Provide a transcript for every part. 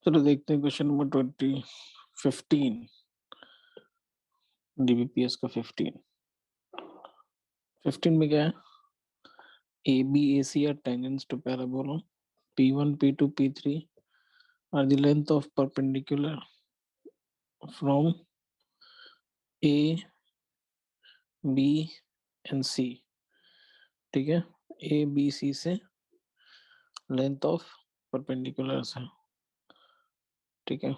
चलो देखते हैं क्वेश्चन नंबर 15 डीबीपीएस का 15 में क्या है? A B A C are tangents to parabola P1 P2 P3 are the length of perpendicular from A B and C. ठीक है, ए बी सी से लेंथ ऑफ परपेंडिकुलर है। ठीक है,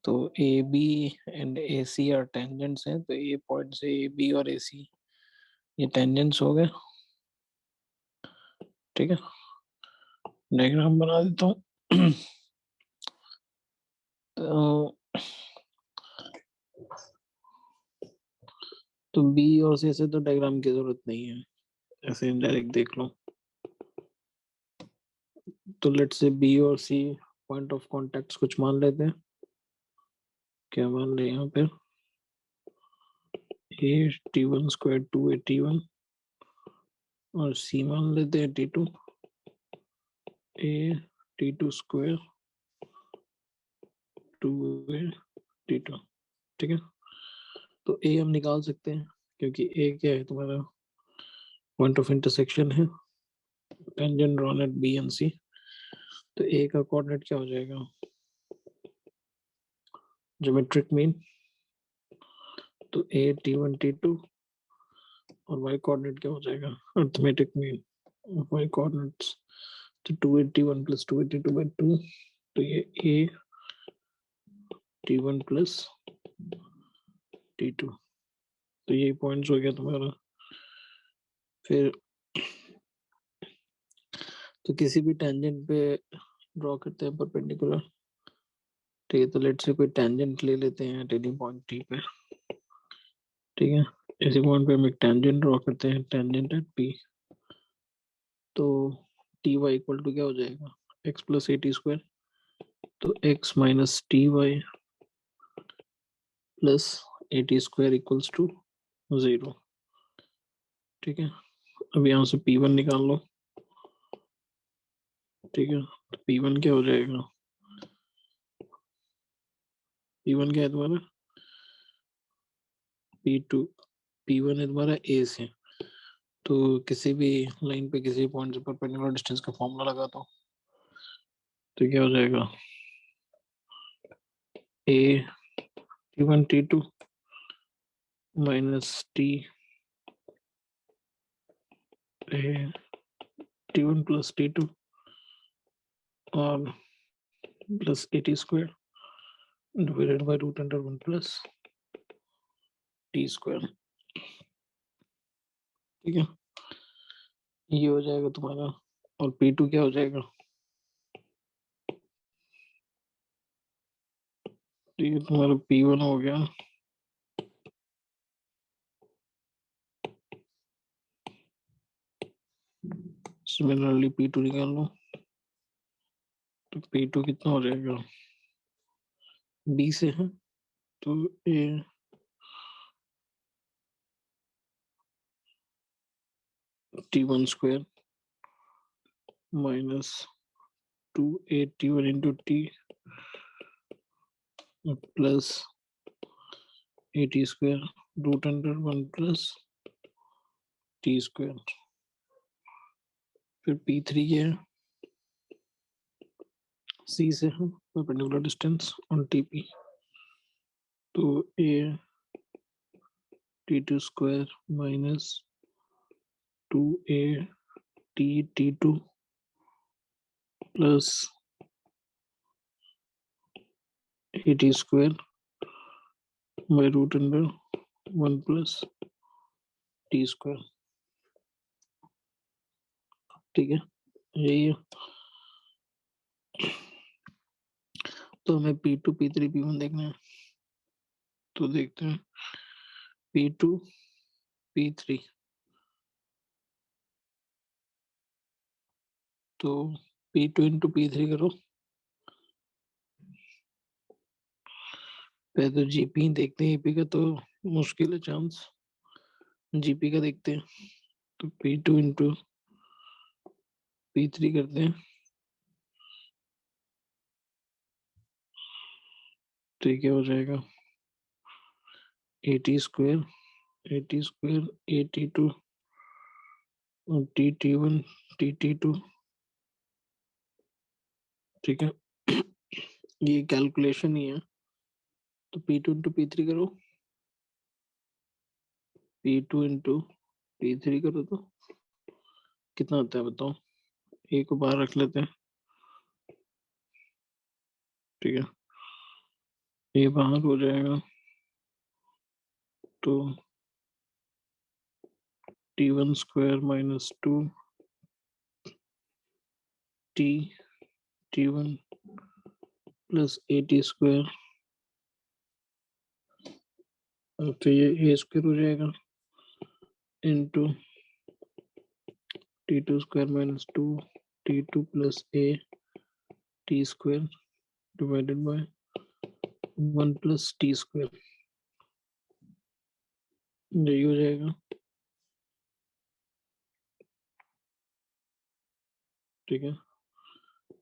तो A B and A C are tangents हैं, तो ए point से ए बी और ए सी ये टेंजेंट्स हो गए। ठीक है, डायग्राम बना देता हूँ। तो बी और सी से तो डायग्राम की जरूरत नहीं है, ऐसे डायरेक्ट देख लो। तो लेट्स से बी और सी पॉइंट ऑफ कॉन्टेक्ट कुछ मान लेते हैं। क्या मान ले यहाँ पे? ए T1 स्क्वायर 2A T1 और सी मान लेते हैं T2 ए T2 स्क्वायर 2A T2। ठीक है, तो ए हम निकाल सकते हैं क्योंकि ए क्या है तुम्हारा? पॉइंट ऑफ इंटरसेक्शन है, tangent drawn at B and C. तो ए का कोऑर्डिनेट क्या हो जाएगा? Geometric mean. तो ए T1 T2 और वाई कोऑर्डिनेट क्या हो जाएगा? Arithmetic mean. वाई कोऑर्डिनेट्स तो 281 प्लस 282/2, तो ये ए T1 प्लस T2, तो ये पॉइंट्स हो गया तुम्हारा। फिर तो किसी भी टेंजेंट पे ड्रॉ करते हैं परपेंडिकुलर। ठीक है, तो लेट्स से कोई टेंजेंट ले लेते हैं एट एनी पॉइंट टी पे। ठीक है, इसी पॉइंट पे हम एक टेंजेंट ड्रॉ करते हैं, टेंजेंट एट पी। तो टी वाई इक्वल टू क्या हो जाएगा? X plus A T square. तो X minus T Y plus A T square equals to 0। ठीक है, अब यहाँ से P1 निकाल लो। ठीक है, तो P1 क्या हो जाएगा? P1 क्या है तुम्हारा? P2। P1 है तुम्हारा A से। तो किसी भी लाइन पे किसी पॉइंट से परपेंडिकुलर डिस्टेंस का फॉर्मूला लगा तो क्या हो जाएगा? A T1 T2 minus T A T1 plus T2 और plus AT square divided by root under 1 plus T square. ठीक है, ये हो जाएगा तुम्हारा। और P2 क्या हो जाएगा? तो ये तुम्हारा P1 हो गया। सिमिलरली P2 निकाल लो। तो P2 कितना हो जाएगा? B से है तो A T1 square minus 2A T1 into T plus AT square root under 1 plus T square. फिर P3 क्या है? C से है परपेंडिकुलर डिस्टेंस ऑन TP। तो A T2 square minus 2A T2 plus AT square by root under 1 plus T square. ठीक है, यही है। तो हमें P2 P3 P1 देखना है, तो देखते हैं P2 P3। तो P2 इंटू P3 करो। पहले तो जीपी देखते हैं, एपी का तो मुश्किल है चांस, जीपी का देखते हैं। तो P2 इंटू P3 करते हैं। तो ये क्या हो जाएगा 80 स्क्वायर 82 और टी1 टी2। ठीक है ये कैलकुलेशन ही है। तो P2 इंटू P3 करो, P2 इंटू P3 करो तो कितना आता है बताओ। ए को बाहर रख लेते हैं। ठीक है ये बाहर हो जाएगा तो T1 square minus 2 T1 plus 80 square. तो ये ए स्क्वायर हो जाएगा into T2 square minus 2 T2 plus A T square divided bye 1 plus T square. यही हो जाएगा। ठीक है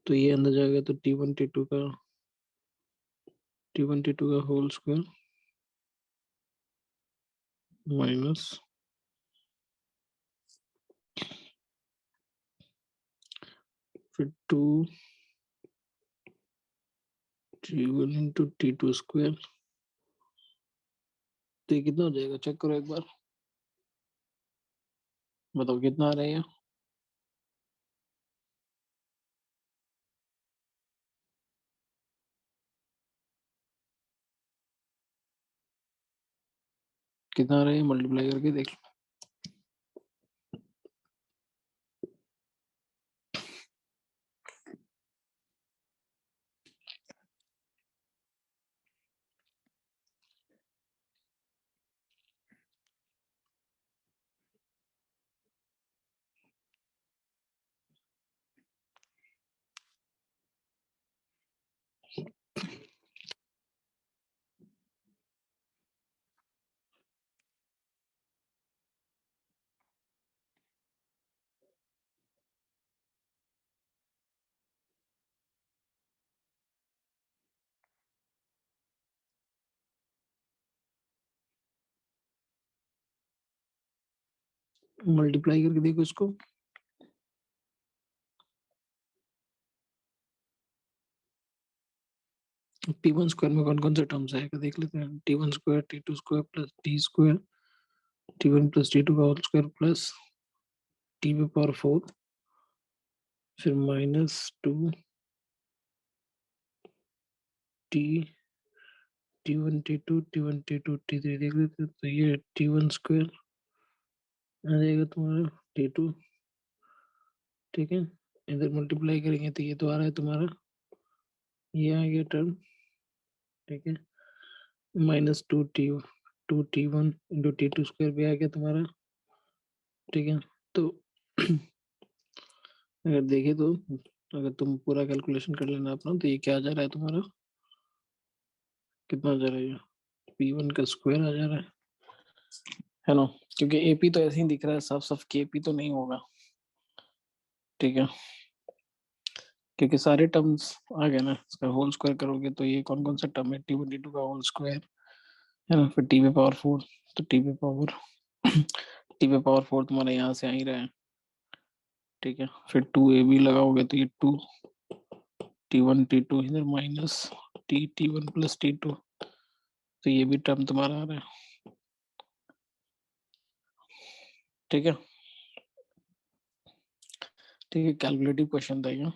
तो ये अंदर जाएगा तो T1 T2 का होल स्क्वायर माइनस फिर 2 T1 इंटू T2 स्क्वायर। तो ये कितना हो जाएगा चेक करो एक बार, बताओ कितना आ रहा है ये। कितना आ रहा है मल्टीप्लाई करके देख लो। मल्टीप्लाई करके देखो इसको। T1 स्क्वायर में कौन कौन से टर्म्स आएगा देख लेते हैं। T1 square T2 square plus T square T1 plus T2 का होल स्क्वायर प्लस टी पे पावर 4 फिर minus 2 T T1 T2 T1 T2 T3 देख लेते हैं। तो ये T1 स्क्वायर आ जाएगा तुम्हारा T2। ठीक है इधर मल्टीप्लाई करेंगे तो ये तो आ रहा है तुम्हारा, ये आ गया टर्म। ठीक है minus 2T1 into T2 square भी आ गया तुम्हारा। ठीक है तो अगर देखे तो अगर तुम पूरा कैलकुलेशन कर लेना अपना तो ये क्या आ जा रहा है तुम्हारा, कितना आ जा रहा है ये P1 का स्क्वायर आ जा रहा है ना। क्योंकि एपी तो ऐसे ही दिख रहा है साफ साफ, केपी तो नहीं होगा। ठीक है क्योंकि सारे टर्म्स आ गए ना, इसका होल स्क्वायर करोगे तो ये कौन कौन सा टर्म है T1 T2 का होल स्क्वायर है ना, फिर टी पे पावर 4 तो टी पे पावर 4 तुम्हारा यहाँ से आ ही रहा है। ठीक है फिर 2 AB लगाओगे तो ये 2 T1 T2 इधर माइनस T1 प्लस T2 तो ये भी टर्म तुम्हारा आ रहा है। ठीक है ठीक है कैलकुलेटिव क्वेश्चन था ये।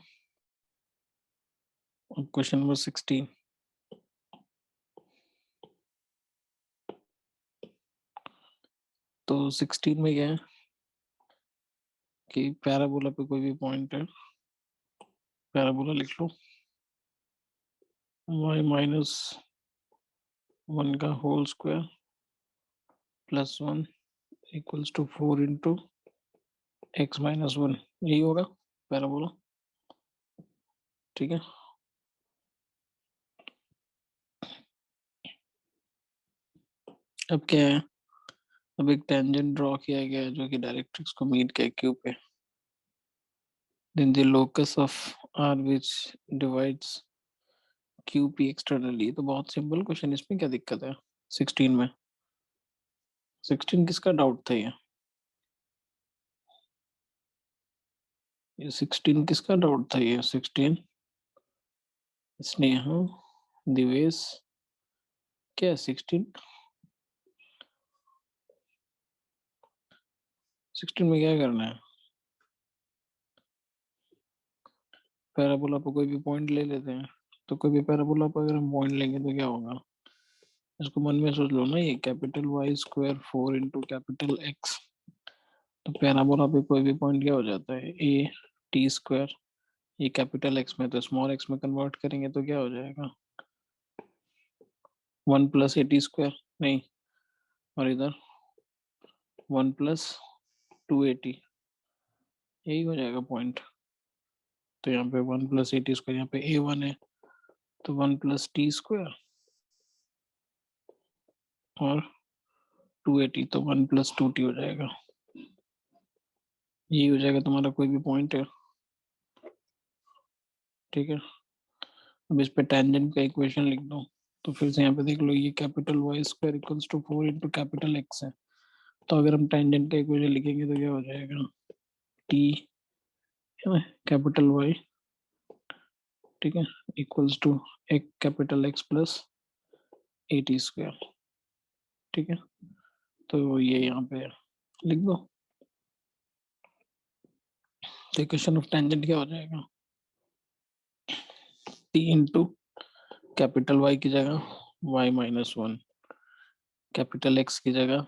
Question number 16। तो 16 में क्या है कि पैराबोला पे कोई भी पॉइंट है, पैराबोला लिख लो y माइनस 1 का whole square plus 1 equals to 4 into x minus 1, यही होगा पैराबोला। ठीक है अब क्या है, अब एक टेंजेंट ड्रॉ किया गया है जो कि डायरेक्ट्रिक्स को मीट किया क्यू पे। then the locus of r which divides Q P externally, तो बहुत सिंपल क्वेश्चन, इसमें क्या दिक्कत है? 16 में 16 किसका डाउट था? ये 16 किसका डाउट था? ये 16 स्नेहा, दिवेश, क्या 16 में क्या करना है? पैराबोला पर कोई भी पॉइंट ले लेते हैं, तो कोई भी पैराबोला पर अगर हम पॉइंट लेंगे तो क्या होगा? इसको मन में सोच लो ना, ये capital Y square 4 into capital X, तो पैराबोला पे कोई भी पॉइंट क्या हो जाता है? A T square. ये कैपिटल एक्स में, तो स्मॉल एक्स में कन्वर्ट करेंगे तो क्या हो जाएगा? 1 प्लस ए टी स्क्वायर, नहीं, और इधर 1 प्लस 2 ए टी, यही हो जाएगा पॉइंट। तो यहाँ पे 1 प्लस ए टी स्क्वायर, यहाँ पे ए वन है, तो 1 प्लस टी स्क्वायर और 2 ए टी, तो 1 प्लस 2 टी हो जाएगा। यही हो जाएगा तुम्हारा कोई भी पॉइंट है, ठीक है। अब इस पे टेंजेंट का इक्वेशन लिख दो, तो फिर से यहाँ पे देख लो, ये capital Y square equals to 4 into capital X है, तो अगर हम टेंजेंट का इक्वेशन लिखेंगे तो क्या हो जाएगा? टी, है ना, कैपिटल वाई, ठीक है, इक्वल्स टू एक capital x plus A T square, ठीक है। तो ये यहाँ पे लिख दो, तो इक्वेशन ऑफ टेंजेंट क्या हो जाएगा? टी इंटू कैपिटल वाई की जगह y-1, कैपिटल एक्स की जगह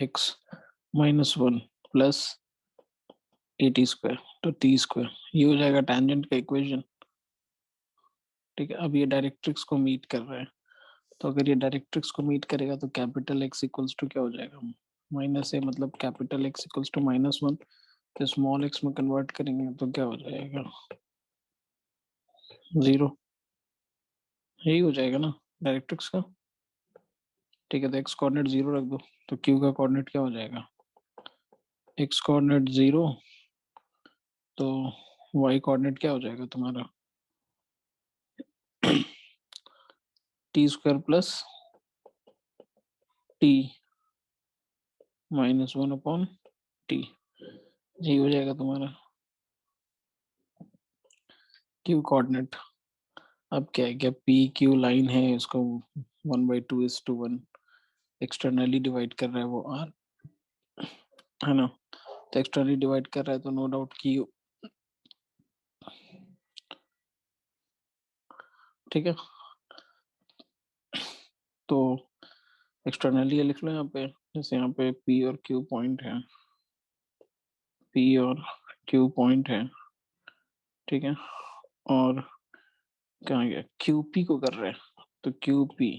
x-1 plus A T square, तो टी स्क्वायर, ये हो जाएगा टेंजेंट का इक्वेशन, ठीक है। अब ये डायरेक्ट्रिक्स को मीट कर रहा है, तो अगर ये डायरेक्ट्रिक्स को मीट करेगा तो कैपिटल एक्स इक्वल्स टू क्या हो जाएगा? माइनस ए, मतलब कैपिटल एक्स इक्वल्स टू -1, तो स्मॉल एक्स में कन्वर्ट करेंगे तो क्या हो जाएगा? 0, यही हो जाएगा ना डायरेक्ट्रिक्स का, ठीक है। तो एक्स कोऑर्डिनेट 0 रख दो, तो क्यू का कोऑर्डिनेट क्या हो जाएगा? एक्स कोऑर्डिनेट 0, तो वाई कोऑर्डिनेट क्या हो जाएगा तुम्हारा? T square plus T -1 upon T, यही हो जाएगा तुम्हारा क्यू कोऑर्डिनेट। अब क्या है, क्या पी क्यू लाइन है, इसको 1/2:1 एक्सटर्नली डिवाइड कर रहा है वो आर, है ना, तो एक्सटर्नली डिवाइड कर रहा है तो नो डाउट क्यू, ठीक है। तो एक्सटर्नली लिख लो यहाँ पे, जैसे यहाँ पे पी और क्यू पॉइंट है, पी और क्यू पॉइंट है, ठीक है। और कहाँ गया, क्यू पी को कर रहे हैं, तो क्यू पी,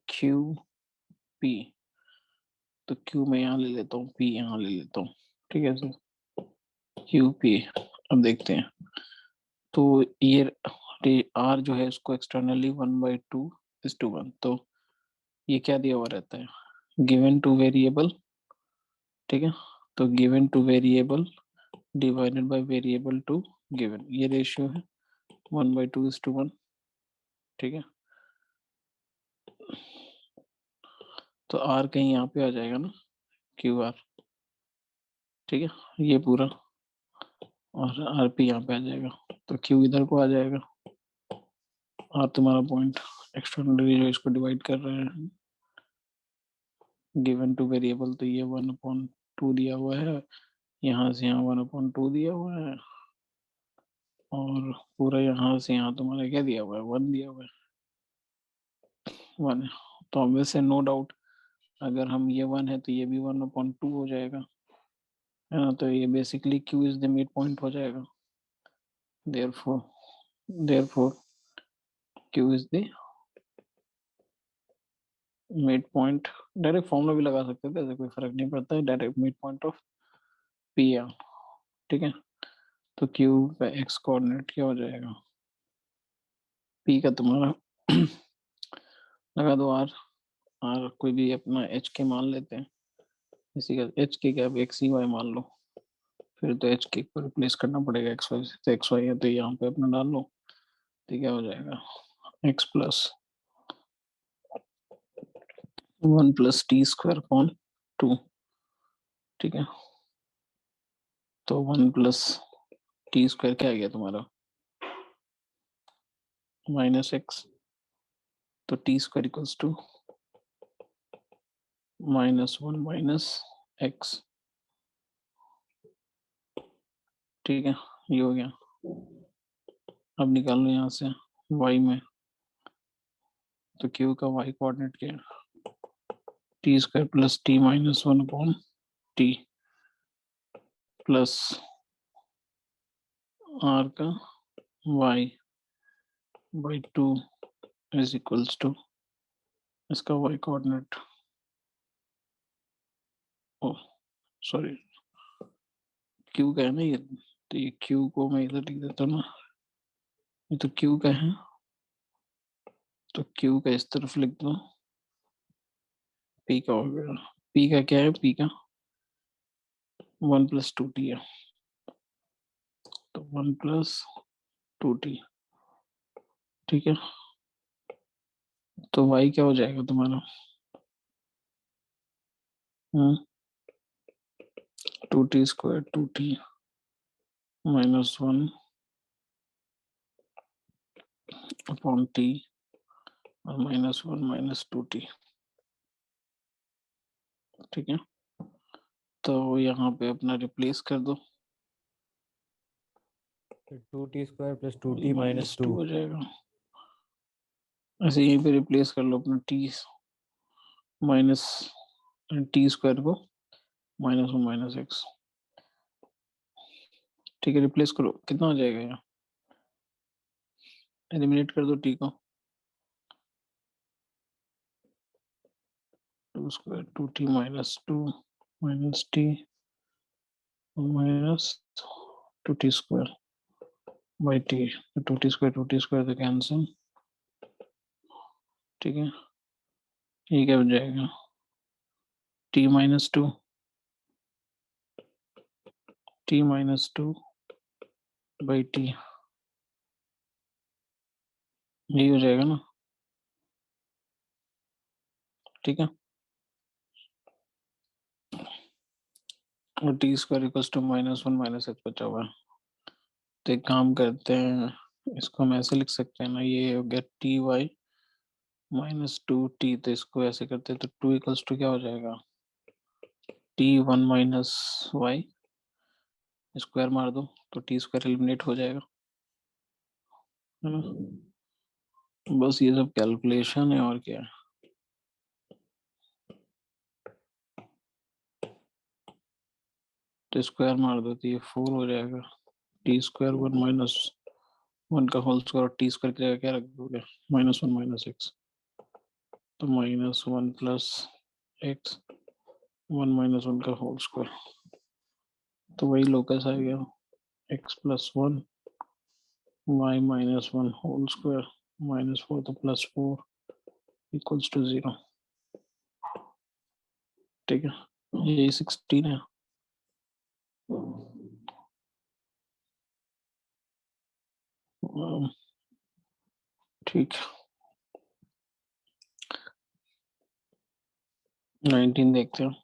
क्यू पी, तो क्यू मैं यहाँ ले लेता हूँ, पी यहाँ ले लेता हूँ, ठीक है सर, क्यू पी। अब देखते हैं, तो ये आर जो है इसको एक्सटर्नली 1/2:1, तो ये क्या दिया हुआ रहता है? गिवन टू वेरिएबल, ठीक है, तो given to variable divided by variable to given, ये रेशियो है 1/2:1, ठीक है। तो आर कहीं यहाँ पे आ जाएगा ना, क्यू आर, ठीक है, ये पूरा, और आर पी यहाँ पे आ जाएगा, तो क्यू इधर को आ जाएगा, आर तुम्हारा पॉइंट एक्सटर्नली जो इसको डिवाइड कर रहे हैं, गिवन टू वेरिएबल, तो ये 1/2 दिया हुआ है, यहाँ से यहाँ 1/2 दिया हुआ है, और पूरा यहाँ से यहाँ तुम्हारा क्या दिया हुआ है? 1 दिया हुआ है, 1 है। तो ऑब्वियस है, नो डाउट, अगर हम ये 1 है तो ये भी 1/2 हो जाएगा, है ना, तो ये basically Q is the mid point हो जाएगा, therefore therefore Q is the mid point. Direct formula भी लगा सकते थे, ऐसे कोई फर्क नहीं पड़ता है, direct mid point of P R, ठीक है। तो क्यू का एक्स कोऑर्डिनेट क्या हो जाएगा? पी का तुम्हारा लगा दो आर, आर कोई भी अपना एच के मान लेते हैं, इसी का एच के क्या, एक्स ही वाई मान लो, फिर तो एच के को रिप्लेस करना पड़ेगा एक्स वाई से, तो एक्स वाई है तो यहाँ पे अपना डाल लो, तो क्या हो जाएगा x plus 1 plus T square upon 2। ठीक है, तो 1 प्लस टी स्क्वायर क्या आ गया तुम्हारा माइनस एक्स, तो T square equals to -1 minus X. ठीक है, ये हो गया। अब निकाल लो यहाँ से y में, तो q का y कोऑर्डिनेट क्या है T square plus T minus 1 upon T plus r का y by 2 is equals to इसका y coordinate, oh sorry q का है ना ये, तो ये q को मैं इधर लिख देता हूँ ना, ये तो q का है, तो q का इस तरफ लिख दो, p का हो गया, p का क्या है, p का 1 प्लस 2t है, तो 1 प्लस 2t। ठीक है, तो y क्या हो जाएगा तुम्हारा 2t square 2t minus 1 upon t और -1 माइनस 2t। ठीक है, तो यहाँ पे अपना रिप्लेस कर दो, 2t square plus 2t minus 2 हो जाएगा। ऐसे यहीं पे रिप्लेस कर लो अपना t माइनस टी स्क्वायर को -1 माइनस एक्स। ठीक है, रिप्लेस करो, कितना हो जाएगा यहाँ, एलिमिनेट कर दो t को, 2 square 2t minus 2 minus t minus 2t square by t, 2t square तो कैंसिल। ठीक है, ये क्या हो जाएगा t minus 2 t minus 2 by t, यही हो जाएगा ना। ठीक है, और T square equals to -1 minus X बचा हुआ है, तो एक काम करते हैं, इसको हम ऐसे लिख सकते हैं ना, ये हो गया टी वाई -2t, तो इसको ऐसे करते हैं, तो 2 इक्वल्स टू क्या हो जाएगा t1 माइनस वाई, स्क्वायर मार दो तो टी स्क्वायर एलिमिनेट हो जाएगा, है ना। बस ये सब कैलकुलेशन है और क्या है। तो स्क्वायर मार दो तो ये 4 हो जाएगा, टी स्क्वायर 1 माइनस 1 का होल स्क्वायर, और टी स्क्वायर की जगह क्या रख दोगे -1 माइनस एक्स, तो -1 प्लस एक्स 1 माइनस 1 का होल स्क्वायर, तो वही लोकस आ गया x plus 1 y minus 1 whole square -4 तो +4 इक्वल्स टू 0। ठीक है, यही 16 है। ठीक, 19 देखते हैं।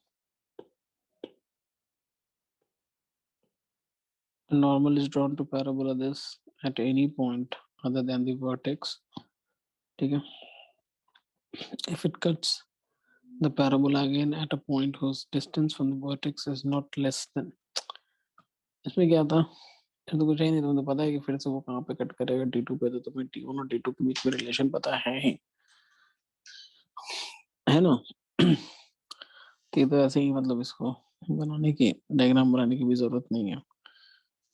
A normal is drawn to parabola this at any point other than the vertex. ठीक है, if it cuts the parabola again at a point whose distance from the vertex is not less than, इसमें क्या था, ये तो कुछ है नहीं, तुम्हें तो पता है कि फिर से वो कहाँ पे कट करेगा t2 पे, तो तुम्हें t1 और t2 के बीच में रिलेशन पता है ही, है ना। तो ये तो ऐसे ही, मतलब इसको बनाने की, डायग्राम बनाने की भी जरूरत नहीं है,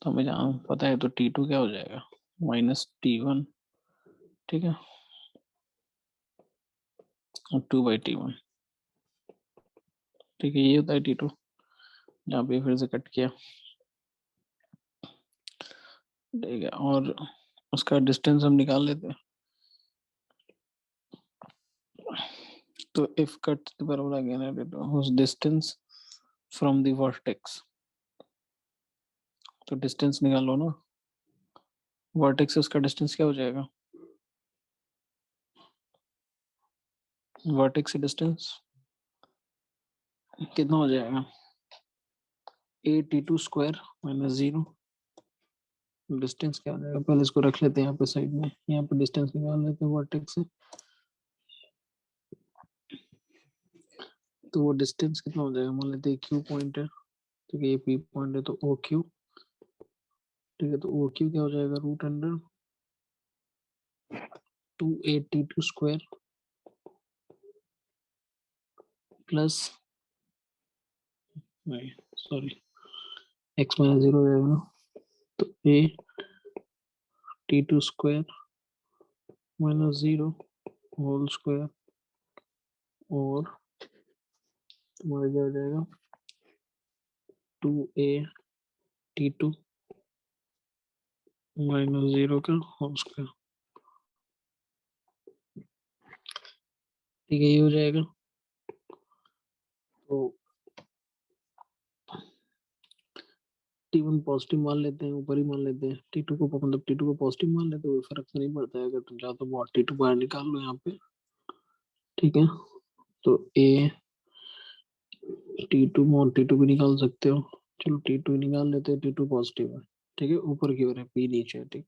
तो हमें जहाँ पता है, तो t2 क्या हो जाएगा -t1। ठीक है, और 2/t1। ठीक है, ये होता है t2, जहाँ पे फिर से कट किया। ठीक है, और उसका डिस्टेंस हम निकाल लेते हैं, तो if cut the parabola again at whose distance from the vertex, तो डिस्टेंस निकालो ना, वर्टेक्स से उसका डिस्टेंस क्या हो जाएगा वर्टेक्स से डिस्टेंस कितना हो जाएगा, a t2 square minus 0। Distance क्या हो जाएगा, पहले इसको रख लेते हैं यहाँ पे साइड में, यहाँ पे डिस्टेंस निकाल लेते हैं वर्टेक्स से। तो वो डिस्टेंस कितना हो जाएगा, मान लेते हैं क्यू पॉइंट है, तो ये पी पॉइंट है, तो ओ क्यू। ठीक है, तो ओ क्यू क्या हो जाएगा, root under 2a t2 square plus, नहीं सॉरी, x माइनस 0 हो जाएगा ना, तो a t2 square minus 0 whole square, और तुम्हारा क्या हो जाएगा 2a t2 माइनस 0 का होल स्क्वायर। ठीक है, ये हो जाएगा। तो t1 पॉजिटिव मान लेते हैं, ऊपर ही मान लेते हैं, t2 को मतलब t2 को पॉजिटिव मान लेते हैं, कोई फर्क तो नहीं पड़ता है, अगर तुम चाहो तो t2 बाहर निकाल लो यहाँ पे। ठीक है, तो a t2 मॉड t2 भी निकाल सकते हो, चलो t2 निकाल लेते हैं, t2 पॉजिटिव है। ठीक है, ऊपर की ओर है, p नीचे है। ठीक,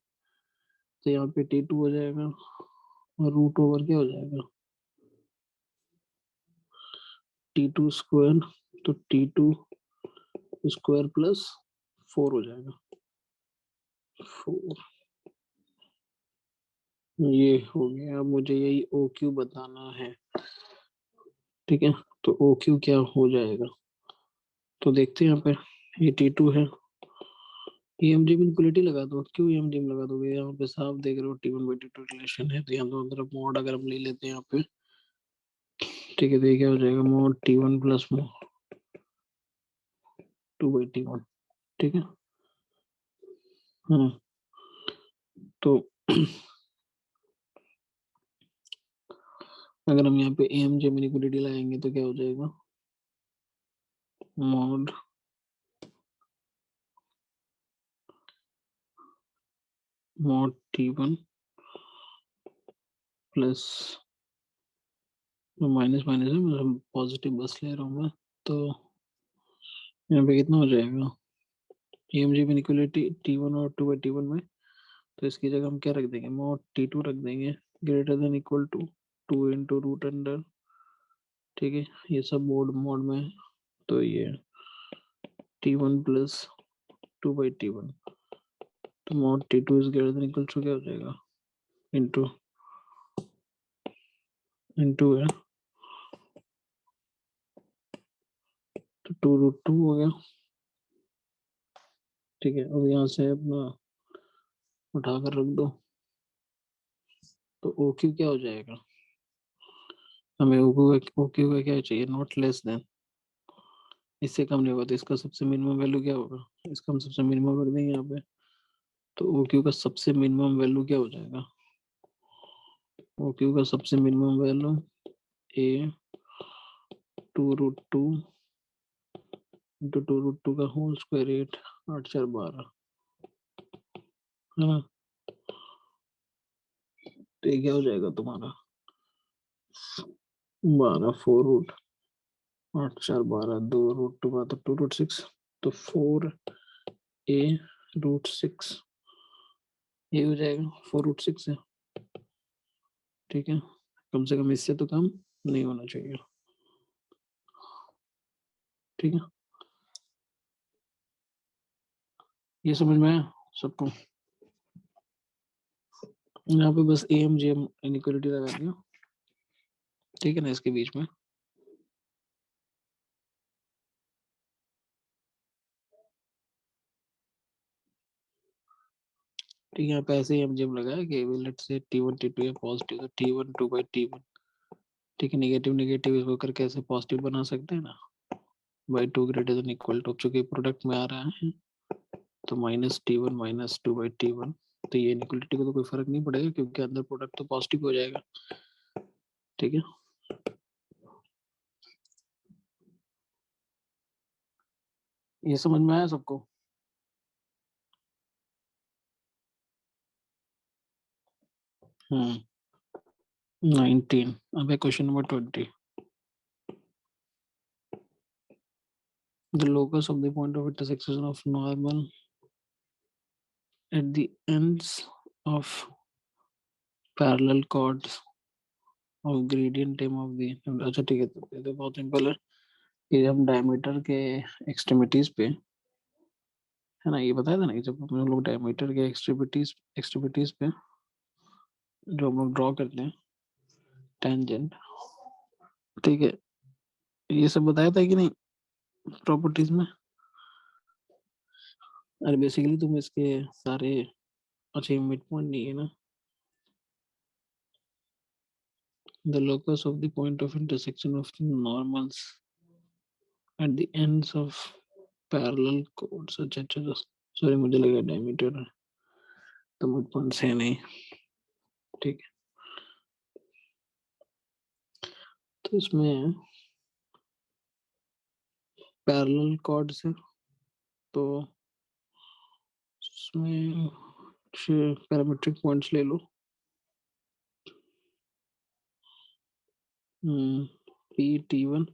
तो यहाँ पे t2 हो जाएगा, और रूट ओवर क्या हो जाएगा t2 स्क्वायर, तो t2 स्क्वायर प्लस 4 हो जाएगा, 4। ये हो गया, अब मुझे यही ओ क्यू बताना है। ठीक है, तो ओ क्यू क्या हो जाएगा, तो देखते हैं यहाँ पे, ये टी2 है, ईएमजी में इक्वलिटी लगा दो, क्यों ईएमजी में लगा दोगे, यहाँ पे साफ देख रहे हो t1/t2 रिलेशन है, तो यहाँ दोनों तरफ मॉड अगर हम ले लेते हैं यहाँ पे। ठीक है, तो ये क्या हो जाएगा, mod t1 plus mod 2/t1। ठीक है, हाँ, तो अगर हम यहाँ पे ईएमजी में इक्वलिटी लगाएंगे तो क्या हो जाएगा, mod mod t1 plus, minus minus है, मतलब पॉजिटिव बस ले रहा हूँ मैं, तो यहाँ पे कितना हो जाएगा, ईएमजी में इक्वलिटी t1 और 2/t1 में, तो इसकी जगह हम क्या रख देंगे, मॉड t2 रख देंगे, greater than equal to 2 into root under. ठीक है, ये सब मोड मोड में है, तो ये t1 प्लस 2/t1, तो mod t2 is greater than equal to क्या हो जाएगा, इंटू इंटू है, तो 2√2 हो गया। ठीक है, अब यहाँ से अपना उठाकर रख दो, तो ओ क्यू क्या हो जाएगा, हमें ओ क्यू का क्या चाहिए, नॉट लेस देन, इससे कम नहीं होगा, तो इसका सबसे मिनिमम वैल्यू क्या होगा, इसका हम सबसे मिनिमम रख देंगे यहाँ पे, तो ओ क्यू का सबसे मिनिमम वैल्यू क्या हो जाएगा, ओ क्यू का सबसे मिनिमम वैल्यू ए 2√2 इंटू 2√2 का होल स्क्वायर 8, 8×4 = 12, है ना, तो ये क्या हो जाएगा तुम्हारा 12, 4√8×4 = 12, 2√2 का तो 2√6, तो 4a√6 ये हो जाएगा, 4√6 है। ठीक है, कम से कम इससे तो कम नहीं होना चाहिए। ठीक है, ये समझ में आया सबको, यहाँ पे बस एम जे एम इनइक्वालिटी लगा दिया। ठीक है ना, इसके बीच में ठीक है, यहाँ पे ऐसे ही एम जे एम लगाया कि लेट्स से t1 t2 है पॉजिटिव, तो t1 2/t1। ठीक है, नेगेटिव नेगेटिव इसको करके ऐसे पॉजिटिव बना सकते हैं ना, by 2 greater than equal to, चूंकि प्रोडक्ट में आ रहा है, तो -t1 -2/t1, तो ये इनइक्वालिटी को तो कोई फर्क नहीं पड़ेगा, क्योंकि अंदर प्रोडक्ट तो पॉजिटिव हो जाएगा। ठीक है, ये समझ में आया सबको। हम्म, 19. अब question number 20. The locus of the point of intersection of normal at the ends of parallel chords of gradient term of the. अच्छा ठीक है, तो ये तो बहुत सिंपल है कि हम डायमीटर के एक्सट्रीमिटीज पे, है ना, ये बताया था ना कि जब हम लोग डायमीटर के एक्सट्रीमिटीज पे जो हम लोग ड्रॉ करते हैं टेंजेंट, ठीक है, ये सब बताया था कि नहीं प्रॉपर्टीज में। अरे बेसिकली तुम इसके सारे, अच्छा मिड पॉइंट नहीं है ना, the locus of the point of intersection of normals at the ends of parallel codes. अच्छा अच्छा, सॉरी मुझे लगा डायमीटर, तो मिड पॉइंट से नहीं, ठीक है। तो इसमें पैरेलल कॉर्ड्स है, तो इसमें पैरामीट्रिक पॉइंट्स ले लो, पी T1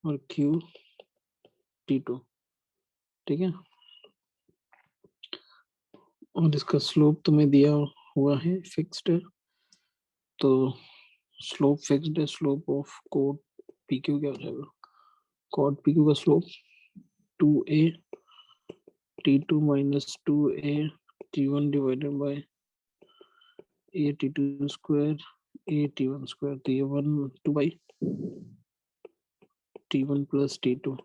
और Q T2, ठीक है। और इसका स्लोप तुम्हें दिया हुआ है, फिक्स्ड है, तो स्लोप फिक्स्ड है, स्लोप ऑफ कोड PQ क्या हो जाएगा, कॉड PQ का slope 2a T2 minus 2a T1 divided by a T2 square a T1 square, तो ये 2 by T1 plus T2,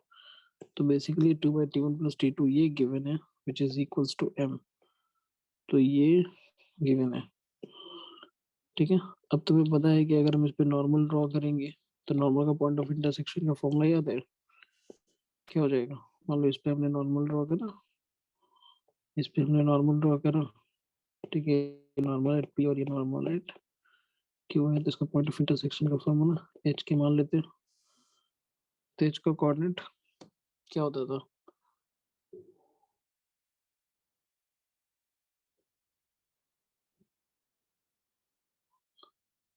तो basically 2 by T1 plus T2 ये given है which is equals to m, तो ये given है, ठीक है। अब तुम्हें पता है कि अगर हम इस पे नॉर्मल ड्रॉ करेंगे तो नॉर्मल का पॉइंट ऑफ इंटरसेक्शन का फॉर्मूला याद है, क्या हो जाएगा। मान लो इस पे हमने नॉर्मल ड्रॉ करा, इस पे हमने नॉर्मल ड्रॉ करा, ठीक है, नॉर्मल एट पी और ये नॉर्मल एट क्यू है, तो इसका पॉइंट ऑफ इंटरसेक्शन का फॉर्मूला एच के मान लेते हैं, तो एच का कोऑर्डिनेट क्या होता था,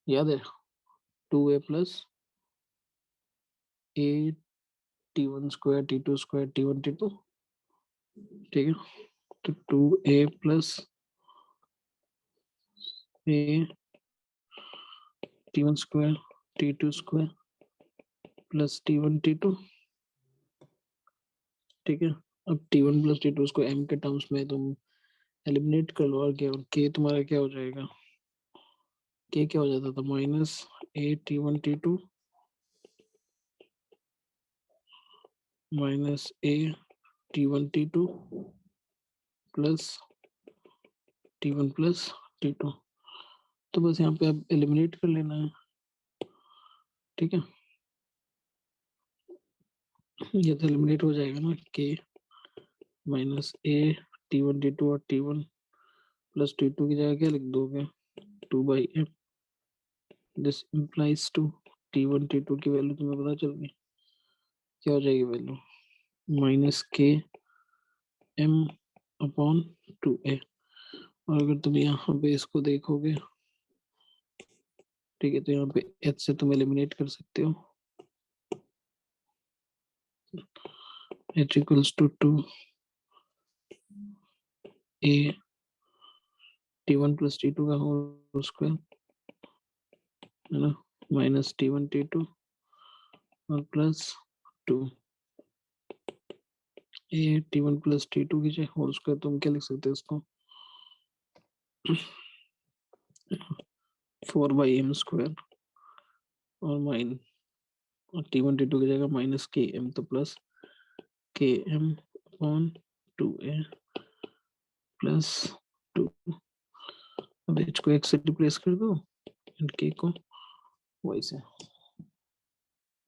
याद है, 2a प्लस ए T1 square T2 square T1 T2, ठीक है, तो 2a प्लस ए T1 square T2 square plus T1 T2, ठीक है। अब T1 प्लस T2 उसको m के टर्म्स में तुम एलिमिनेट कर लो, और क्या, k तुम्हारा क्या हो जाएगा, k क्या हो जाता था, माइनस ए T1 T2 माइनस ए T1 T2 plus T1 plus T2, तो बस यहाँ पे अब एलिमिनेट कर लेना है, ठीक है, ये तो एलिमिनेट हो जाएगा ना, k माइनस ए T1 T2 और T1 प्लस T2 की जगह क्या लिख दोगे, 2 by m, this implies to T1 T2 की वैल्यू तुम्हें पता चल गई, क्या हो जाएगी वैल्यू, माइनस के एम अपॉन 2a, और अगर तुम यहाँ पे इसको देखोगे, ठीक है, तो यहाँ पे h से तुम एलिमिनेट कर सकते हो, h equals to 2a T1 plus T2 का होल स्क्वायर, है ना, माइनस T1 T2 और plus 2 a T1 plus T2 की जगह होल स्क्वायर, तुम क्या लिख सकते हो इसको, 4 बाई एम स्क्वायर और माइन, और T1 T2 की जगह माइनस के एम, तो प्लस के एम अपॉन 2a प्लस 2, अब h को x से रिप्लेस कर दो एंड k को y से,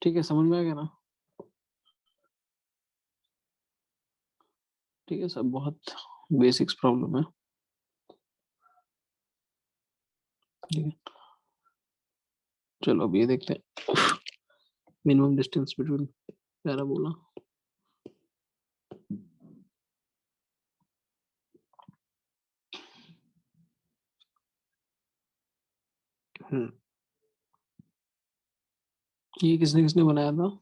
ठीक है, समझ में आ गया ना, ठीक है, सब बहुत बेसिक्स प्रॉब्लम है, ठीक है। चलो अब ये देखते हैं, मिनिमम डिस्टेंस बिटवीन पैराबोला, ये किसने किसने बनाया था?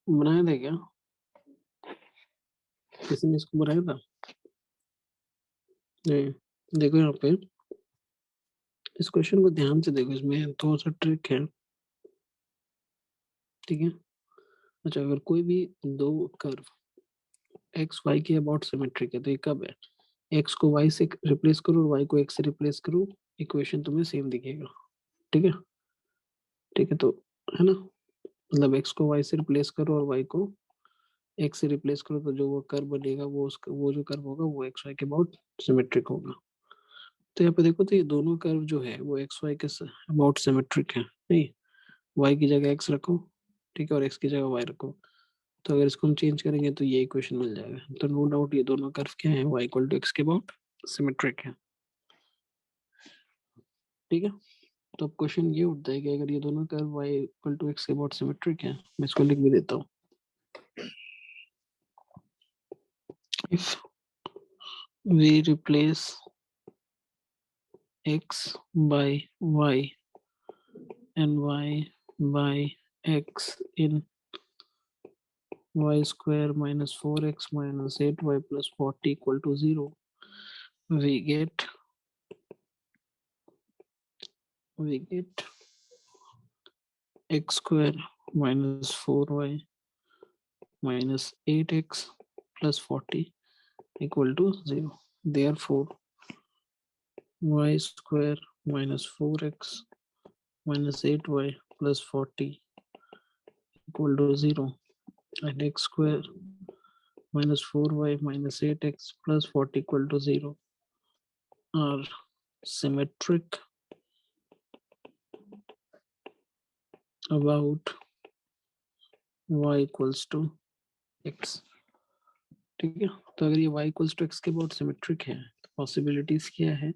बनाया था क्या? किसी ने इसको बनाया था? नहीं। देखो यहाँ पे इस क्वेश्चन को ध्यान से देखो, इसमें थोड़ा सा ट्रिक है। ठीक है। अच्छा, अगर कोई भी दो कर्व एक्स वाई के अबाउट सिमेट्रिक है तो ये कब है? एक्स को वाई से रिप्लेस करो और वाई को एक्स से रिप्लेस करो, इक्वेशन तुम्हें सेम दिखेगा। ठीक है। ठीक है, तो है ना, मतलब एक्स को वाई से रिप्लेस करो और वाई को एक्स से रिप्लेस करो तो जो वो कर्व बनेगा वो उसका वो जो कर्व होगा वो एक्स वाई के अबाउट सिमेट्रिक होगा। तो यहाँ पे देखो, तो ये दोनों कर्व जो है वो एक्स वाई के अबाउट सिमेट्रिक है। नहीं, वाई की जगह एक्स रखो, ठीक है, और एक्स की जगह वाई रखो। तो अगर इसको हम चेंज करेंगे तो ये इक्वेशन मिल जाएगा। तो नो डाउट ये दोनों कर्व क्या है, वाई इक्वल टू एक्स के अबाउट सिमेट्रिक है। ठीक है। तो अब क्वेश्चन ये उठता है कि अगर ये दोनों curve Y equal to X के अबाउट सिमेट्रिक है, मैं इसको लिख भी देता हूँ। If we replace x by y and y by x in y square minus 4x minus 8y plus 40 equal to 0, we get x square minus 4y minus 8x plus 40 equal to 0. Therefore, y square minus 4x minus 8y plus 40 equal to 0, and x square minus 4y minus 8x plus 40 equal to 0 are symmetric about y equals to x. ठीक है। तो अगर ये y equals to x के बहुत symmetric है तो possibilities क्या है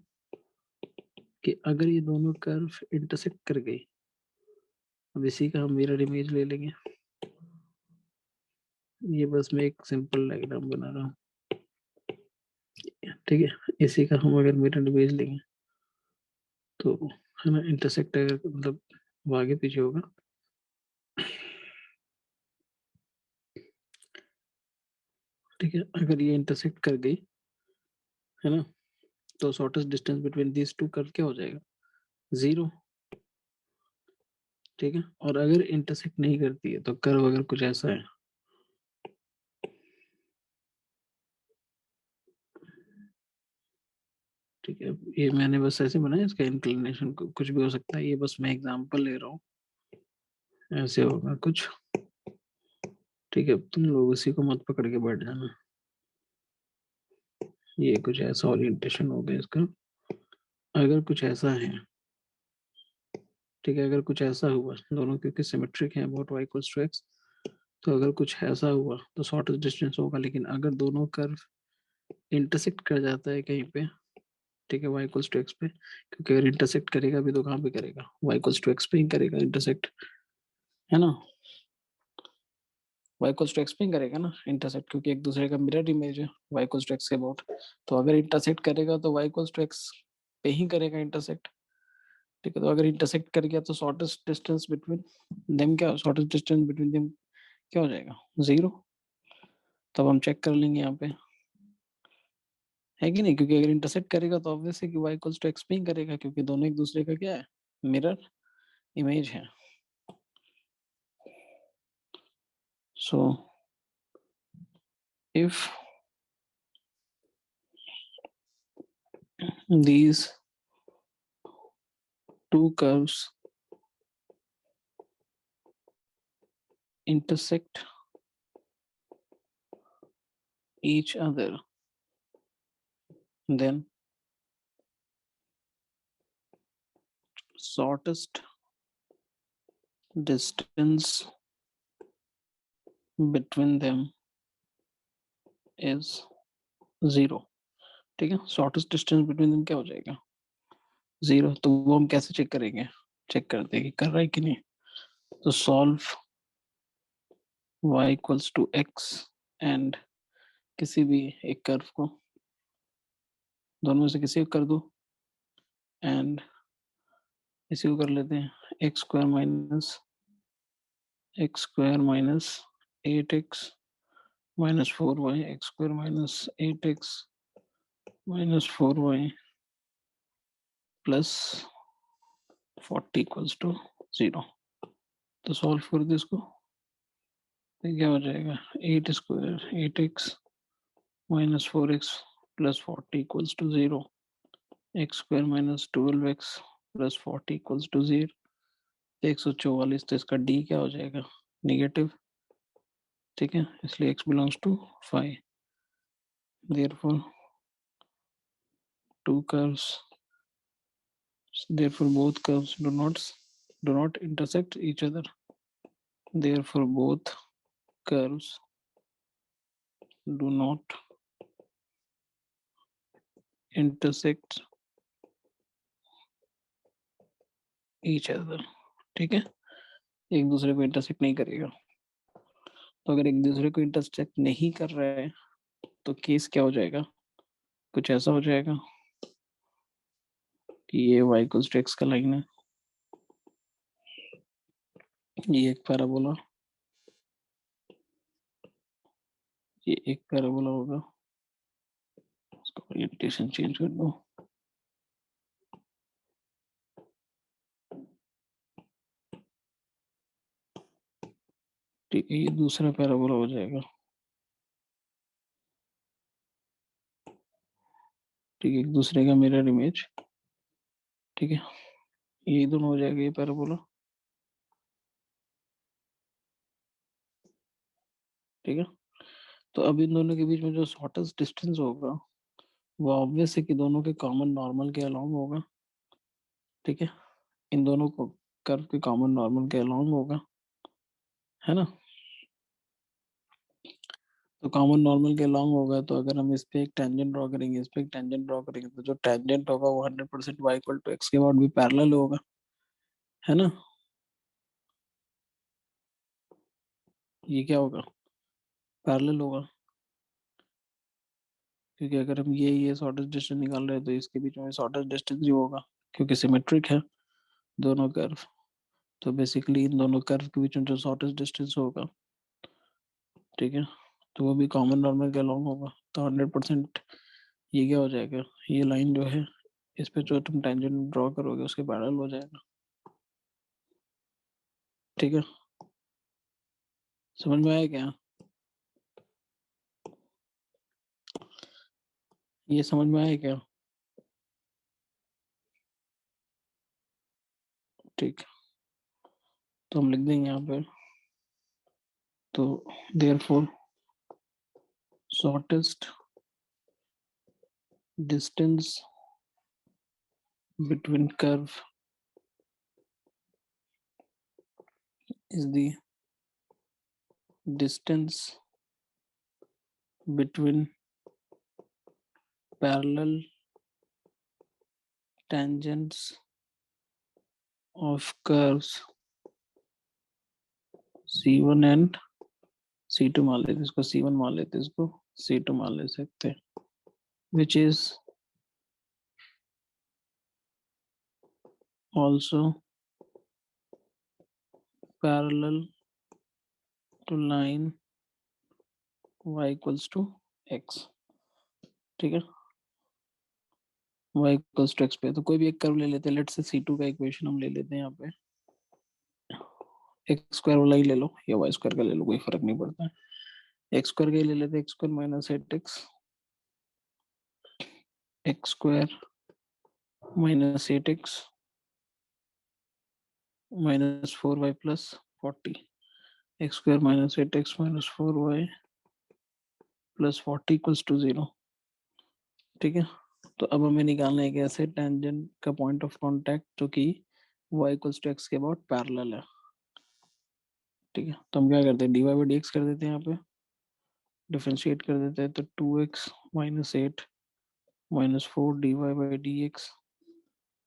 कि अगर ये दोनों कर्व इंटरसेक्ट कर गई, अब इसी का हम मिरर इमेज ले लेंगे। ये बस मैं एक सिंपल डायग्राम बना रहा हूँ। ठीक है, इसी का हम अगर मिरर इमेज लेंगे तो है ना, इंटरसेक्ट अगर मतलब वो आगे पीछे होगा। ठीक है, अगर ये इंटरसेक्ट कर गई, है ना, तो shortest distance between these two curve क्या हो जाएगा? 0। ठीक है, और अगर इंटरसेक्ट नहीं करती है तो कर्व अगर कुछ ऐसा है, ठीक है, ये मैंने बस ऐसे बनाया, इसका इंक्लिनेशन कुछ भी हो सकता है, ये बस मैं एग्जांपल ले रहा हूँ। ऐसे होगा कुछ। ठीक है, तुम लोग उसी को मत पकड़ के बैठ जाना। ये कुछ ऐसा ओरिएंटेशन हो गया इसका। अगर कुछ ऐसा है, ठीक है, अगर कुछ ऐसा हुआ, दोनों क्योंकि सिमेट्रिक हैं about y equals to x, तो अगर कुछ ऐसा हुआ तो शॉर्टेस्ट डिस्टेंस होगा। लेकिन अगर दोनों कर्व इंटरसेक्ट कर जाता है कहीं पे, ठीक है, y इक्वल्स टू x पे, क्योंकि अगर इंटरसेक्ट करेगा भी तो कहाँ पे करेगा? y इक्वल्स टू x पे ही करेगा इंटरसेक्ट, है ना। y इक्वल्स टू x पे ही करेगा ना इंटरसेक्ट, क्योंकि एक दूसरे का मिरर इमेज है y इक्वल्स टू x के अबाउट। तो अगर इंटरसेक्ट करेगा तो y इक्वल्स टू x पे ही करेगा इंटरसेक्ट। ठीक है, तो अगर इंटरसेक्ट कर गया तो शॉर्टेस्ट डिस्टेंस बिटवीन देम क्या, शॉर्टेस्ट डिस्टेंस बिटवीन देम क्या हो जाएगा? 0। तब हम चेक कर लेंगे यहाँ पे, है कि नहीं, क्योंकि अगर इंटरसेक्ट करेगा तो ऑब्वियस है कि y इक्वल्स टू x पे ही करेगा, क्योंकि दोनों एक दूसरे का क्या है, मिरर इमेज है। So if these two curves intersect each other, then shortest distance between them is 0. ठीक है, शॉर्टेस्ट डिस्टेंस बिटवीन देम क्या हो जाएगा 0. तो वो हम कैसे चेक करेंगे, चेक करते हैं कि कर रहा है कि नहीं. तो solve y equals to x and किसी भी एक कर्व को, दोनों में से किसी को कर दो, एंड इसी को कर लेते हैं X square minus 8x minus 4y, X square minus 8x minus 4y plus 40 equals to 0. तो सॉल्व कर दो इसको, तो क्या हो जाएगा 8 square 8x minus 4x plus 40 equals to 0, X square minus 12x plus 40 equals to 0. 144, तो इसका डी क्या हो जाएगा नेगेटिव. ठीक है, इसलिए x belongs to 5. therefore two curves therefore both curves do not intersect each other. Therefore both curves do not intersect each other. ठीक है, एक दूसरे को इंटरसेक्ट नहीं करेगा. तो अगर एक दूसरे को इंटरसेक्ट नहीं कर रहा है तो केस क्या हो जाएगा, कुछ ऐसा हो जाएगा कि ये y इक्वल्स टू x का लाइन है, ये एक पैराबोला, ये एक पैराबोला होगा. इसका ओरिएंटेशन चेंज कर दो. ठीक है, ये दूसरा पैराबोला हो जाएगा. ठीक है, एक दूसरे का मिरर इमेज. ठीक है, ये दोनों हो जाएगा ये पैराबोला. ठीक है, तो अब इन दोनों के बीच में जो शॉर्टेस्ट डिस्टेंस होगा वो ऑब्वियस है कि दोनों के कॉमन नॉर्मल के अलोंग होगा. ठीक है, इन दोनों को कर्व के कॉमन नॉर्मल के अलोंग होगा, है ना. तो कॉमन नॉर्मल के अलोंग होगा, तो अगर हम इस पे एक टेंजेंट ड्रॉ करेंगे, इस पे एक टेंजेंट ड्रॉ करेंगे, तो जो टेंजेंट होगा वो 100% y इक्वल टू x के बाद भी पैरेलल होगा, है ना. ये क्या होगा, पैरेलल होगा, क्योंकि अगर हम ये शॉर्टेस्ट डिस्टेंस निकाल रहे हैं तो इसके बीच में शॉर्टेस्ट डिस्टेंस ही होगा, क्योंकि सिमेट्रिक है दोनों कर्व. तो बेसिकली इन दोनों कर्व के बीच में जो शॉर्टेस्ट डिस्टेंस होगा, ठीक है, तो वो भी कॉमन नॉर्मल के अलोंग होगा. तो 100% ये क्या हो जाएगा, ये लाइन जो है इस पे जो तुम टेंजेंट ड्रॉ करोगे उसके पैरेलल हो जाएगा. ठीक है, समझ में आया क्या, ये समझ में आया क्या. ठीक, तो हम लिख देंगे यहाँ पे. तो therefore shortest distance between curve is the distance between parallel tangents of curves C1 and C2. मान लेते इसको C1, मान लेते इसको C2 मान ले सकते हैं, which is also parallel to line y equals to x. ठीक है, y equals to x पे तो कोई भी एक कर्व ले लेते हैं. लेट्स से C2 का इक्वेशन हम ले लेते हैं यहाँ पे, एक्स स्क्वायर वाला ही ले लो या वाई स्क्वायर का ले लो, कोई फर्क नहीं पड़ता है. एक्स स्क्वायर का ही ले लेते हैं, X square minus 8x X square minus 8x minus 4y plus 40 X square minus 8x minus 4y plus 40 equals to 0। ठीक है, तो अब हमें निकालना है कैसे टेंजेंट का पॉइंट ऑफ कांटेक्ट जो कि y इक्वल्स टू x के अबाउट पैरेलल है। ठीक है, तो हम क्या करते हैं, dy बाई डी एक्स कर देते हैं, यहाँ पे डिफरेंशिएट कर देते हैं, तो 2x minus 8 minus 4 dy by D X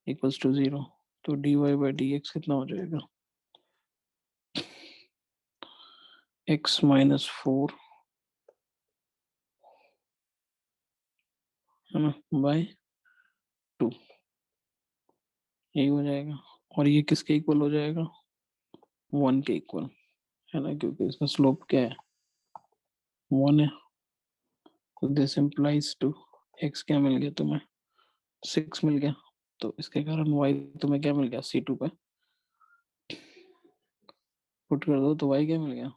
equals to 0। तो dy बाई डी एक्स कितना हो जाएगा, x माइनस 4 है ना बाई 2, यही हो जाएगा। और ये किसके इक्वल हो जाएगा, 1 के इक्वल, है ना, क्योंकि इसका स्लोप क्या है, 1 है। तो दिस इम्प्लाइज टू x क्या मिल गया तुम्हें, 6 मिल गया। तो इसके कारण y तुम्हें क्या मिल गया, C2 पे पुट कर दो तो y क्या मिल गया,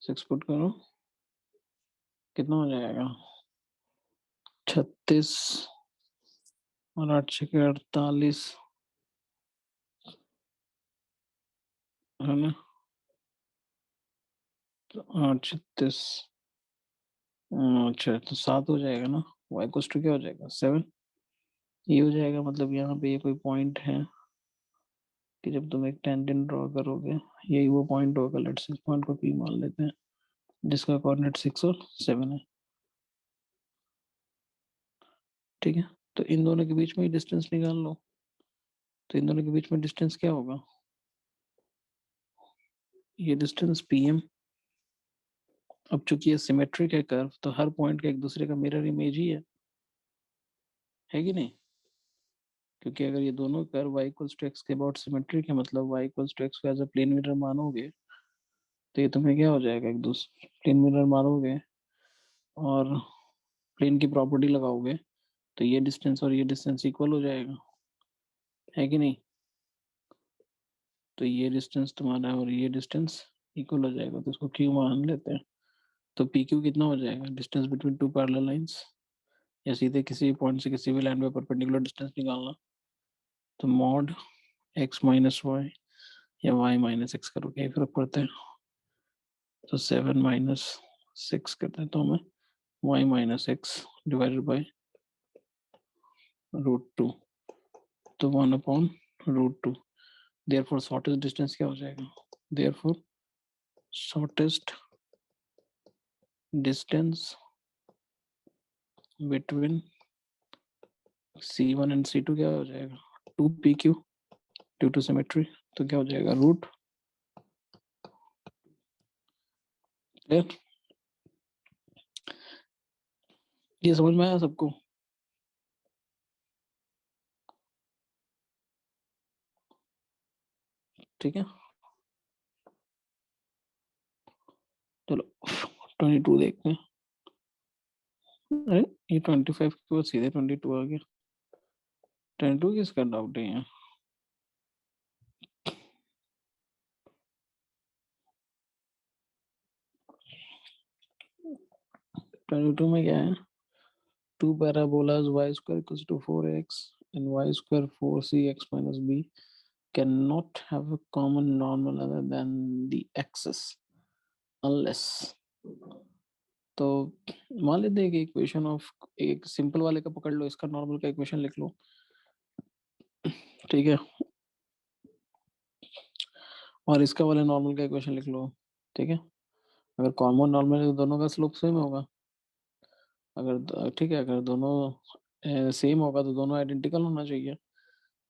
6 पुट करो, कितना हो जाएगा 36 और 8 छके 48, है ना, तो 8 36, अच्छा तो 7 हो जाएगा ना, y इक्वल्स टू क्या हो जाएगा 7। ये हो जाएगा, मतलब यहाँ पे ये कोई पॉइंट है कि जब तुम एक टेंजेंट ड्रॉ करोगे, यही वो पॉइंट होगा, लेट्स इस पॉइंट को P मान लेते हैं, जिसका कोऑर्डिनेट 6 और 7 है। ठीक है, तो इन दोनों के बीच में ही डिस्टेंस निकाल लो। तो इन दोनों के बीच में डिस्टेंस क्या होगा, ये डिस्टेंस PM। अब चूंकि ये सिमेट्रिक है कर्व, तो हर पॉइंट का एक दूसरे का मिरर इमेज ही है कि नहीं, क्योंकि अगर ये दोनों curve y equals to x के अबाउट सिमेट्रिक है, मतलब y इक्वल्स टू x को एज अ प्लेन मिरर मानोगे, तो ये तुम्हें क्या हो जाएगा, एक दूसरे प्लेन मिरर मानोगे और प्लेन की प्रॉपर्टी लगाओगे, तो ये डिस्टेंस और ये डिस्टेंस इक्वल हो जाएगा, है कि नहीं। तो ये डिस्टेंस तुम्हारा और ये डिस्टेंस इक्वल हो जाएगा, तो इसको क्यू मान लेते हैं। तो पी क्यू कितना हो जाएगा, distance between two parallel lines, या सीधे किसी पॉइंट से किसी भी लाइन पे परपेंडिकुलर डिस्टेंस निकालना, तो मॉड x माइनस वाई या y माइनस एक्स करो, क्या फर्क पड़ता है। तो 7 माइनस 6 करते हैं तो हमें y minus x divided by √2, तो 1 अपॉन √2। देयरफॉर शॉर्टेस्ट डिस्टेंस क्या हो जाएगा, therefore shortest distance between C1 and C2 क्या हो जाएगा, 2PQ ड्यू टू सिमेट्री। तो क्या हो जाएगा रूट, क्लियर, ये समझ में आया सबको। ठीक है, चलो 22 देखते हैं। अरे ये 25 के बाद सीधे 22 आ गया, 22 किसका डाउट है यहाँ, 22 में क्या है, two parabolas y square equals to 4x and y square 4cx minus b cannot have a common normal other than the axis unless, तो मान लेते हैं कि इक्वेशन ऑफ, एक सिंपल वाले का पकड़ लो, इसका नॉर्मल का इक्वेशन लिख लो। ठीक है, और इसका वाले नॉर्मल का इक्वेशन लिख लो। ठीक है, अगर कॉमन नॉर्मल है तो दोनों का स्लोप सेम होगा, अगर ठीक है, अगर दोनों सेम होगा तो दोनों आइडेंटिकल होना चाहिए।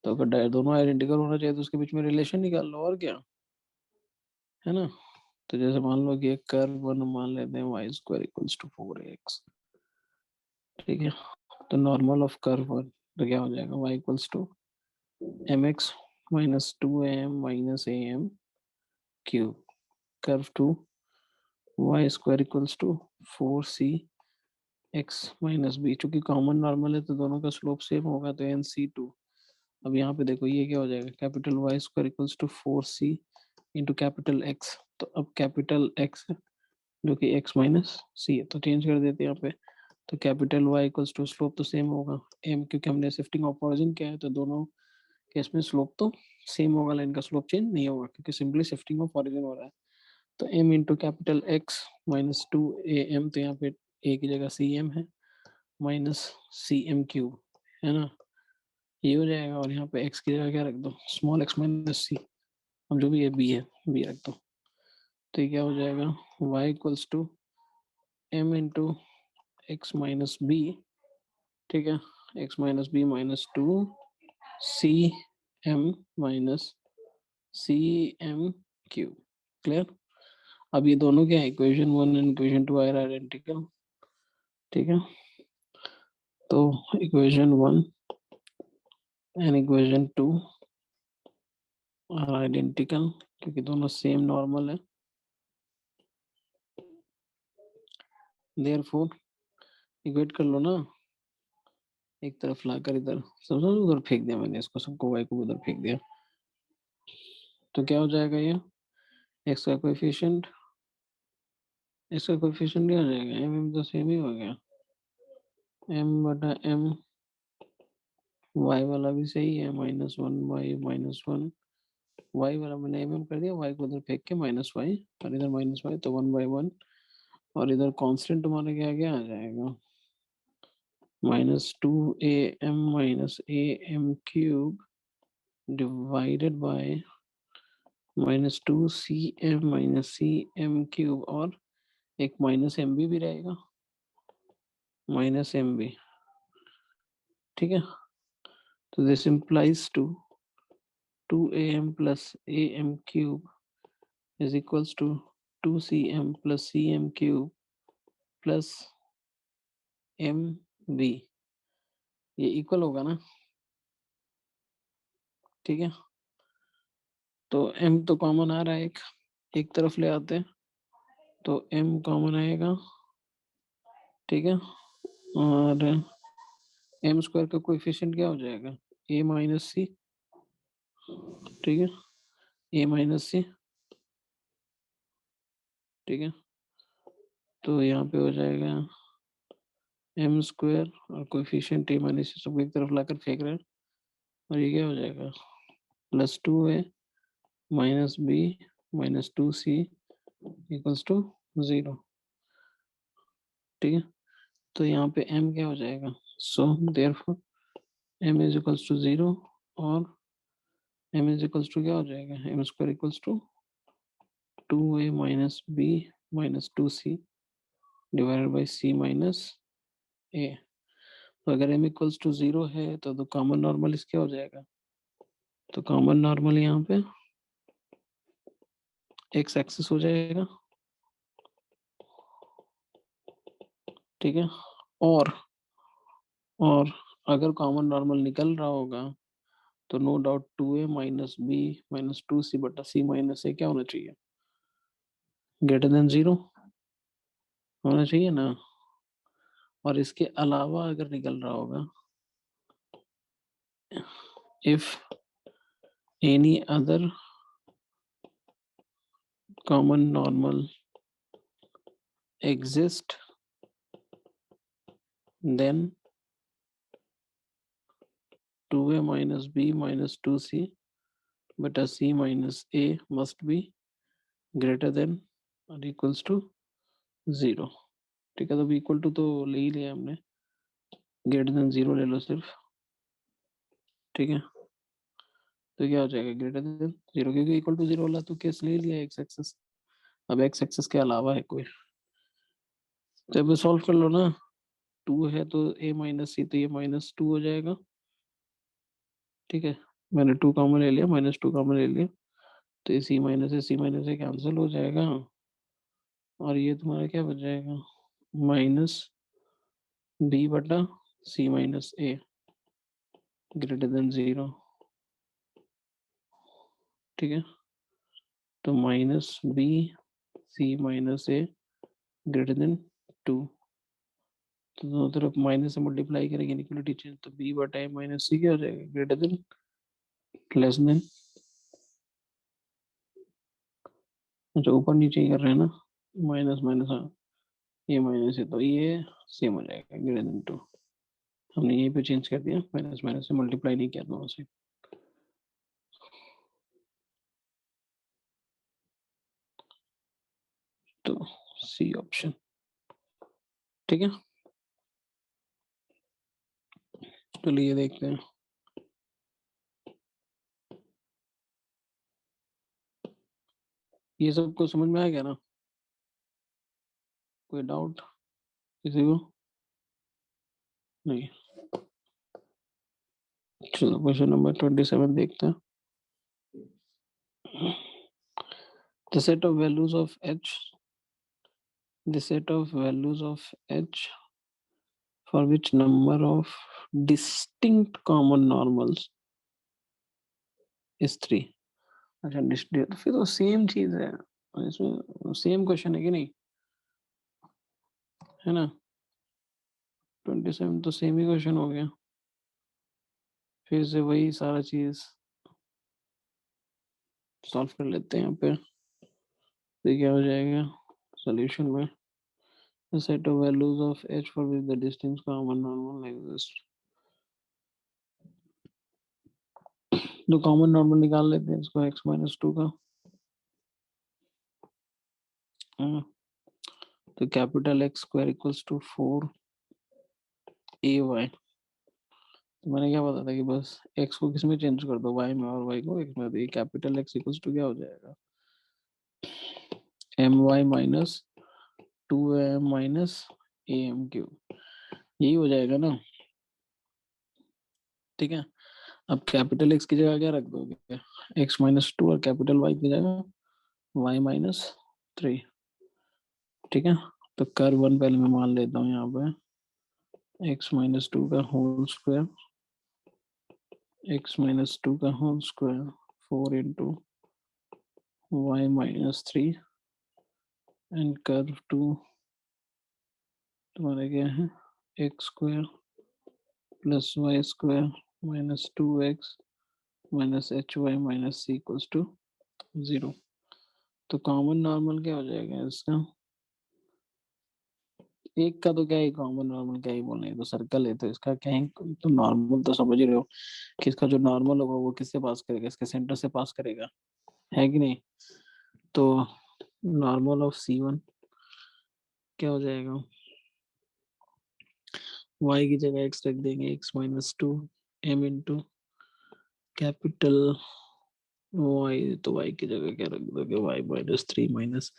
तो अगर दोनों आइडेंटिकल होना चाहिए तो उसके बीच में रिलेशन निकाल लो, और क्या, है ना। तो जैसे मान लो कि एक कर्व वन मान लेते हैं Y square equals to 4x। ठीक है, तो नॉर्मल ऑफ कर्व वन तो क्या हो जाएगा, y equals to mx minus 2am minus am cube, curve two y square equals to 4c x minus b, चूंकि कॉमन नॉर्मल है तो दोनों का स्लोप सेम होगा, तो nc2। अब यहाँ पे देखो ये क्या हो जाएगा, capital y square equals to 4c into capital x। तो अब कैपिटल x जो कि x माइनस सी है, तो चेंज कर देते हैं यहाँ पे, तो capital Y equals to slope तो सेम होगा m, क्योंकि हमने शिफ्टिंग ऑफ ऑरिजिन किया है तो दोनों केस में स्लोप तो सेम होगा, लाइन का स्लोप चेंज नहीं होगा क्योंकि सिंपली शिफ्टिंग ऑफ ऑरिजिन हो रहा है। तो m into capital X minus 2am, तो यहाँ पे a की जगह cm है, माइनस cm क्यूब, है ना, ये हो जाएगा। और यहाँ पे x की जगह क्या रख दो, स्मॉल x माइनस c, अब जो भी है b है, b रख दो। तो ये क्या हो जाएगा, y equals to m into x minus b, ठीक है, x minus b minus 2cm minus cm cube. Clear. अब ये दोनों क्या है, equation 1 and equation 2 are identical, ठीक है। तो equation 1 and equation 2 are identical क्योंकि दोनों सेम नॉर्मल है। देयरफॉर इक्वेट कर लो ना, एक तरफ लाकर इधर समझो, उधर फेंक दिया मैंने इसको, सबको y को उधर फेंक दिया। तो क्या हो जाएगा, ये x का कोएफिशिएंट, इसका कोएफिशिएंट क्या हो जाएगा, m तो सेम ही हो गया, m बटा m, y वाला भी सही है, माइनस 1y माइनस 1, y वाला मैंने mm कर दिया, y को उधर फेंक के माइनस y, और इधर माइनस y, तो 1/1, और इधर कांस्टेंट तुम्हारा क्या क्या आ जाएगा, minus 2am minus am cube divided by minus 2cm minus cm cube, और एक माइनस mb भी रहेगा, माइनस mb, ठीक है। तो this implies to 2am plus am cube is equals to 2cm plus cm cube plus mb, ये equal होगा ना, ठीक है। तो m तो कॉमन आ रहा है, एक तरफ ले आते हैं, तो m कॉमन आएगा, ठीक है। और m स्क्वायर का कोएफिशिएंट क्या हो जाएगा, a माइनस सी, ठीक है, a माइनस सी, ठीक है। तो यहाँ पे हो जाएगा m स्क्वायर और कोएफिशिएंट a माइनस सी, सबको एक तरफ लाकर फेंक रहे हैं, और ये क्या हो जाएगा, plus 2a minus b minus 2c equals to 0, ठीक है। तो यहाँ पे m क्या हो जाएगा, so therefore m is equals to 0, और m इज इक्वल्स टू क्या हो जाएगा, m square equals to 2a minus b minus 2c divided by c minus a। तो अगर m इक्वल्स टू 0 है तो कॉमन नॉर्मल इसके हो जाएगा, तो कॉमन नॉर्मल यहाँ पे x एक्सिस हो जाएगा, ठीक है। और और अगर कॉमन नॉर्मल निकल रहा होगा तो no doubt 2a minus b minus 2c बटा c माइनस a क्या होना चाहिए, ग्रेटर देन 0 होना चाहिए ना। और इसके अलावा अगर निकल रहा होगा, if any other common normal exist then 2a minus b minus 2c बटा c minus a must be greater than और इक्वल्स टू 0, ठीक है। तो इक्वल टू तो ले ही लिया हमने, ग्रेटर देन 0 ले लो सिर्फ, ठीक है। तो क्या हो जाएगा, ग्रेटर देन 0, क्योंकि इक्वल टू 0 वाला तो केस ले लिया एक्स एक्सेस, अब एक्स एक्सेस के अलावा है कोई, जब सॉल्व कर लो ना, 2 है तो a माइनस सी, तो ये माइनस 2 हो जाएगा, ठीक है। मैंने 2 कॉमन ले लिया, माइनस 2 कॉमन ले लिया, तो ये सी माइनस से कैंसिल हो जाएगा, और ये तुम्हारा क्या बच जाएगा, माइनस बी बटा सी माइनस ए ग्रेटर देन 0, ठीक है। तो माइनस बी सी माइनस ए ग्रेटर देन 2, तो दोनों तरफ माइनस से मल्टीप्लाई करेंगे, इनइक्वालिटी चेंज, तो बी बटा ए माइनस सी क्या हो जाएगा, ग्रेटर देन लेस देन, अच्छा ऊपर नीचे ही कर रहे हैं ना, माइनस माइनस, हाँ ये माइनस है तो ये सेम हो जाएगा ग्रेटर देन 2। हमने यहीं पे चेंज कर दिया, माइनस माइनस से मल्टीप्लाई नहीं किया दोनों से। तो सी ऑप्शन, ठीक है। चलिए देखते हैं। ये सबको समझ में आ गया ना? कोई डाउट किसी को? नहीं। चलो क्वेश्चन नंबर 27 देखते हैं। The set of values of h, the set of values of h for which number of distinct common normals is 3। अच्छा डिस्टिंक्ट, फिर तो सेम चीज है, इसमें सेम क्वेश्चन है कि नहीं, है ना? 27 तो सेम ही क्वेश्चन हो गया, फिर से वही सारा चीज सॉल्व कर लेते हैं यहाँ पे। तो क्या हो जाएगा सॉल्यूशन में? The set of values of h for which the distinct common normal exists। तो कॉमन नॉर्मल निकाल लेते हैं इसको, x माइनस 2 का। हाँ, तो capital x square equals to 4ay। तो मैंने क्या बताया था कि बस x को किस में चेंज कर दो, y में, और y को x में। तो ये कैपिटल x इक्वल्स टू क्या हो जाएगा, my minus 2am minus am cube, यही हो जाएगा ना? ठीक है। अब कैपिटल x की जगह क्या रख दोगे, x माइनस 2, और कैपिटल y की जगह y माइनस 3। ठीक है। तो कर 1 पहले मैं मान लेता हूँ यहाँ पे, x माइनस 2 का होल स्क्वायर, x माइनस 2 का whole square 4 into y minus 3 and curve 2 तुम्हारा क्या है, x square plus y square minus 2x minus h y minus c equals to 0। तो कॉमन नॉर्मल क्या हो जाएगा इसका, एक का तो क्या ही कॉमन नॉर्मल क्या ही बोलना है, तो सर्कल है तो इसका क्या है, तो नॉर्मल तो समझ ही रहे हो कि इसका जो नॉर्मल होगा वो किससे पास करेगा, इसके सेंटर से पास करेगा, है कि नहीं? तो नॉर्मल ऑफ C1 क्या हो जाएगा, y की जगह x रख देंगे, x minus 2 m into capital y, तो y की जगह क्या रख दोगे, y माइनस 3 माइनस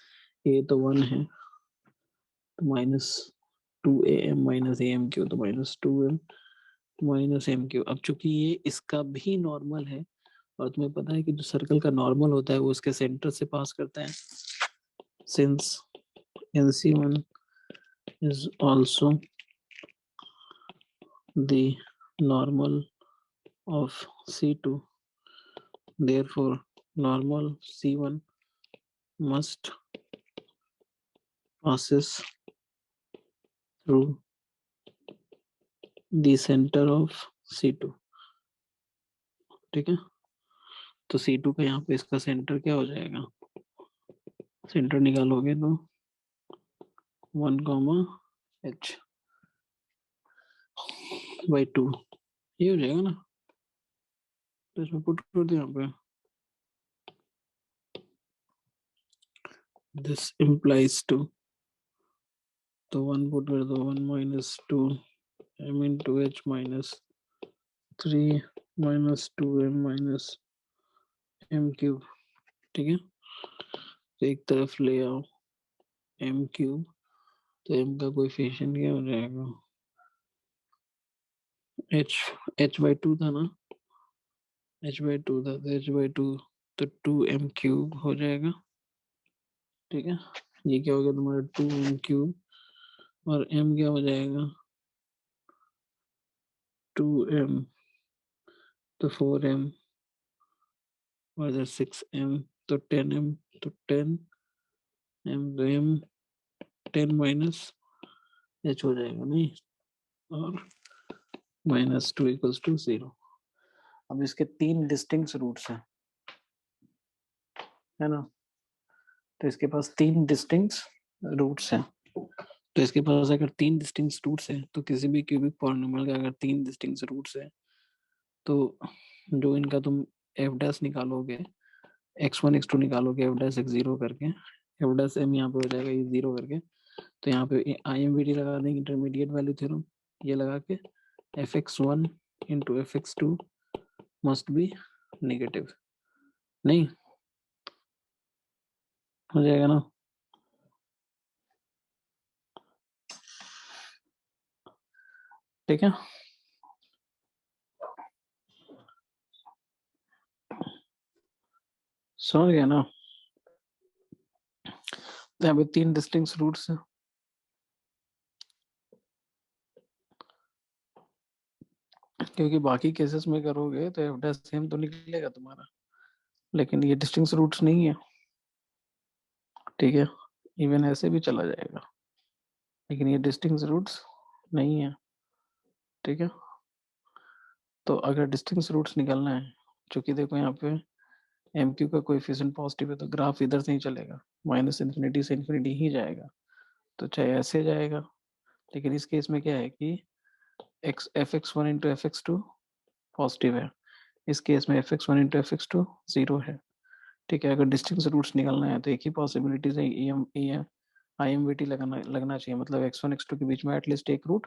a तो 1 है, तो minus 2am minus am Q, तो minus 2m minus M Q. अब चूंकि ये इसका भी नॉर्मल है, और तुम्हें पता है कि जो सर्कल का नॉर्मल होता है वो उसके सेंटर से पास करता है, since NC1 is also the normal of C2, therefore normal C1 must passes through the center of C2। ठीक है। तो C2 का यहाँ पे इसका सेंटर क्या हो जाएगा, सेंटर निकालोगे तो 1, h/2 ये हो जाएगा ना? तो इसमें पुट कर दो यहाँ पे, दिस इम्प्लाइज टू, तो 1 पुट कर दो, 1 minus 2 m into H minus 3 minus 2m minus m cube. ठीक है। तो एक तरफ ले आओ m क्यूब, तो m का कोएफिशिएंट क्या हो जाएगा, h/2 था ना, h/2 था, तो h/2 तो 2m क्यूब हो जाएगा। ठीक है। ये क्या हो गया तुम्हारा 2m क्यूब, और m क्या हो जाएगा 2m, तो 4m और इधर 6m, तो 10m, तो 10m, तो m 10 माइनस h हो जाएगा नहीं, और माइनस 2 इक्वल्स टू 0। अब इसके 3 डिस्टिंक्ट रूट्स हैं, है ना? तो इसके पास 3 डिस्टिंक्ट रूट्स हैं, तो इसके पास अगर 3 डिस्टिंक्ट रूट्स हैं तो किसी भी क्यूबिक पॉलिनोमियल का अगर 3 डिस्टिंक्ट रूट्स हैं तो जो इनका तुम एफ डैश निकालोगे x1 x2 निकालोगे एफ डैश एक्स जीरो करके एफ डैश एम यहाँ पे हो जाएगा ये जीरो करके तो यहाँ पे आई एम वी टी लगा देंगे इंटरमीडिएट वैल्यू थ्योरम ये लगा के f x one into f x two must be negative नहीं हो जाएगा ना ठीक है समझ गया ना तो यहाँ पे 3 डिस्टिंक्ट रूट्स हैं क्योंकि बाकी केसेस में करोगे तो एफ डैश सेम तो निकलेगा तुम्हारा लेकिन ये डिस्टिंक्ट रूट्स नहीं है ठीक है इवन ऐसे भी चला जाएगा लेकिन ये डिस्टिंक्ट रूट्स नहीं है ठीक है तो अगर डिस्टिंक्ट रूट्स निकालना है चूंकि देखो यहाँ पे एम क्यू का कोएफिशिएंट पॉजिटिव है तो ग्राफ इधर से ही चलेगा माइनस इन्फिनिटी से इन्फिनिटी ही जाएगा तो चाहे ऐसे जाएगा लेकिन इस केस में क्या है कि x f x one into f x two positive है इस केस में f x one into f x two zero है ठीक है अगर डिस्टिंक्ट रूट्स निकालना है तो एक ही पॉसिबिलिटीज है आई एम वी टी लगना चाहिए मतलब एक्स वन एक्स टू के बीच में एटलीस्ट एक रूट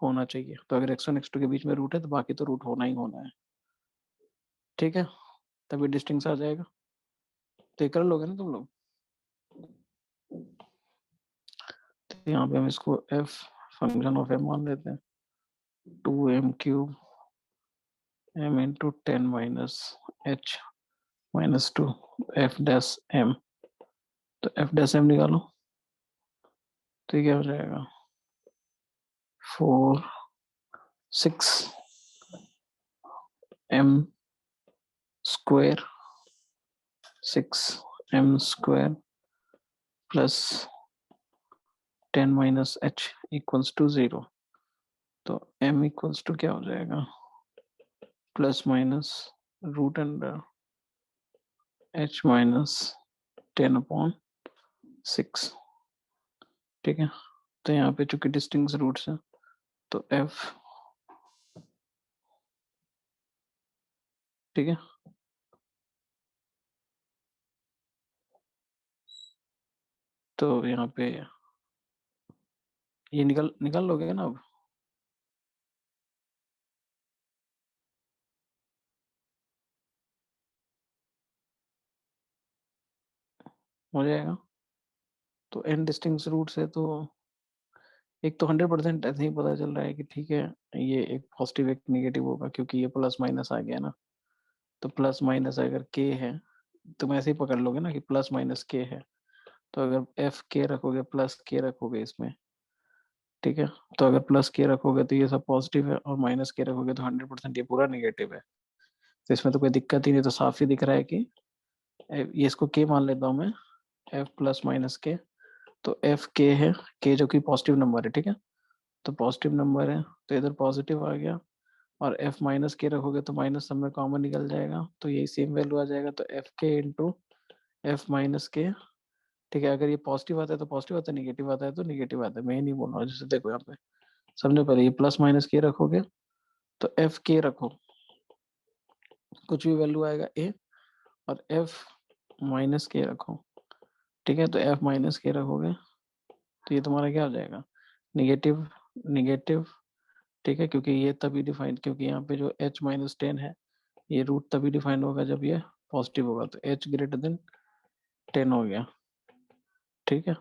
होना चाहिए तो अगर एक्स वन एक्स टू के बीच में रूट है तो बाकी तो रूट होना ही होना है ठीक है तभी डिस्टिंक्ट आ जाएगा तो ये कर लोगे ना तुम लोग तो यहाँ पे हम इसको एफ फंक्शन ऑफ एम मान लेते हैं 2m³ m into 10 minus h minus 2 f dash m तो f डैश m निकालो तो ये क्या हो जाएगा 4 6 m square 6m square plus 10 minus h equals to 0 तो m इक्वल्स टू क्या हो जाएगा plus minus root under h minus 10/6 ठीक है तो यहाँ पे चूंकि डिस्टिंक्ट रूट्स है तो f ठीक है तो यहाँ पे ये निकल निकाल लोगे ना अब हो जाएगा तो एन डिस्टिंक्ट रूट से तो एक तो 100% ऐसे ही पता चल रहा है कि ठीक है ये एक पॉजिटिव एक नेगेटिव होगा क्योंकि ये प्लस माइनस आ गया ना तो प्लस माइनस अगर के है तुम ऐसे ही पकड़ लोगे ना कि प्लस माइनस के है तो अगर एफ के रखोगे प्लस के रखोगे इसमें ठीक है तो अगर प्लस के रखोगे तो ये सब पॉजिटिव है और माइनस के रखोगे तो 100% ये पूरा नेगेटिव है तो इसमें तो कोई दिक्कत ही नहीं तो साफ ही दिख रहा है कि ये इसको के मान लेता हूँ मैं एफ प्लस माइनस के तो एफ के है के जो कि पॉजिटिव नंबर है ठीक है तो पॉजिटिव नंबर है तो इधर पॉजिटिव आ गया और एफ माइनस के रखोगे तो माइनस सब में कॉमन निकल जाएगा तो यही सेम वैल्यू आ जाएगा तो एफ के इंटू एफ माइनस के ठीक है अगर ये पॉजिटिव आता है तो पॉजिटिव आता है निगेटिव आता है तो निगेटिव आता है मैं नहीं बोल रहा हूँ जैसे देखो यहाँ पे समझो पहले ये प्लस माइनस के रखोगे तो एफ के रखो कुछ भी वैल्यू आएगा ए और एफ माइनस के रखो ठीक है तो एफ माइनस के रखोगे तो ये तुम्हारा क्या हो जाएगा निगेटिव निगेटिव ठीक है क्योंकि ये तभी डिफाइन क्योंकि यहाँ पे जो h माइनस 10 है ये रूट तभी डिफाइन होगा जब ये पॉजिटिव होगा तो h ग्रेटर देन 10 हो गया ठीक है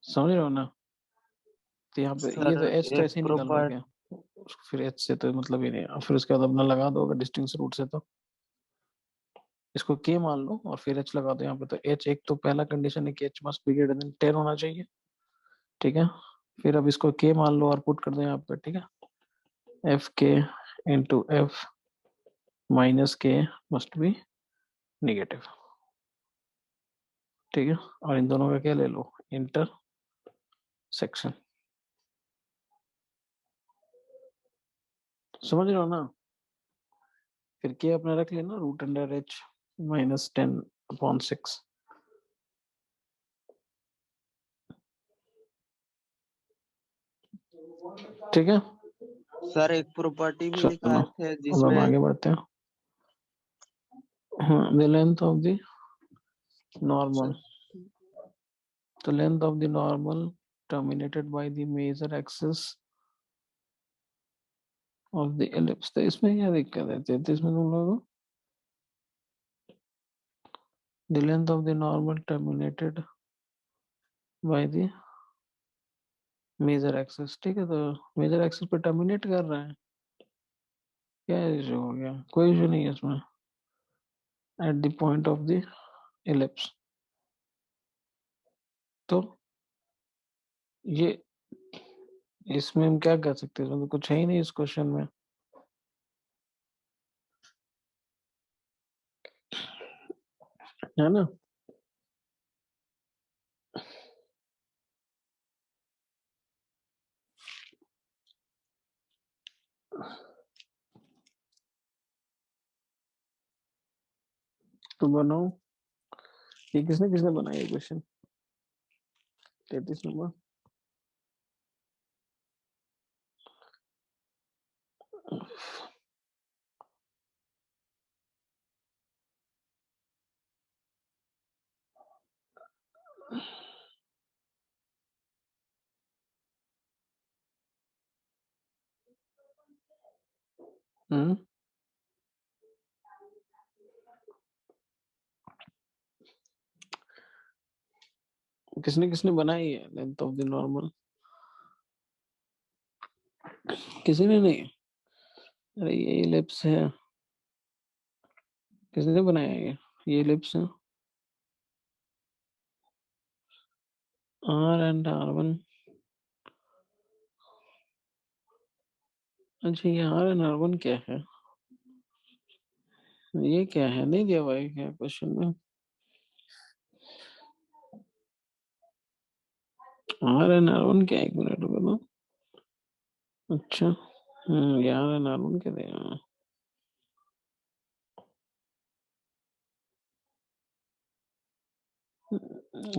समझ रहे हो ना तो यहाँ पे ये सर तो h तो एक ऐसे ही निकाल प्रॉपर लोगे फिर h से तो मतलब ही नहीं और फिर उसके बाद अपना लगा दो अगर डिस्टिंक्ट रूट से तो इसको k मान लो और फिर h लगा दो यहाँ पे तो h एक तो पहला कंडीशन है कि h must be greater then 10 होना चाहिए ठीक है फिर अब इसको k मान लो और पुट कर दो यहाँ पे ठीक है एफ के इंटू एफ माइनस के मस्ट बी नेगेटिव ठीक है और इन दोनों का क्या ले लो इंटरसेक्शन समझ रहे हो ना फिर के अपना रख लेना रूट अंडर एच -10/6 ठीक है, सर एक प्रॉपर्टी भी चलो दिखाए थे अब हम जिसमें आगे बढ़ते हैं। हाँ, the length of the normal, the length of the normal terminated by the major axis of the ellipse। तो इसमें क्या दिक्कत है 33 में तुम लोगों को? the length of the normal terminated by the major axis, ठीक है, तो मेजर एक्सिस पे टर्मिनेट कर रहा है, क्या इशू हो गया? कोई इशू नहीं है इसमें। At the point of the ellipse, तो ये इसमें हम क्या कर सकते हैं? इसमें तो कुछ है ही नहीं इस क्वेश्चन में। है ना? तो बनाओ, ये किसने किसने बनाया क्वेश्चन 33 नंबर? हम्म, किसने किसने बनाई है लेंथ ऑफ द नॉर्मल? किसी ने नहीं? अरे ये एलिप्स है, किसने बनाया ये एलिप्स है। आर एंड आर वन, अच्छा ये आर एंड आर वन क्या है? ये क्या है? नहीं दिया हुआ है क्या क्वेश्चन में? आर एंड आर वन क्या है? एक मिनट बोलो। अच्छा, ये आर एंड आर वन क्या दिया?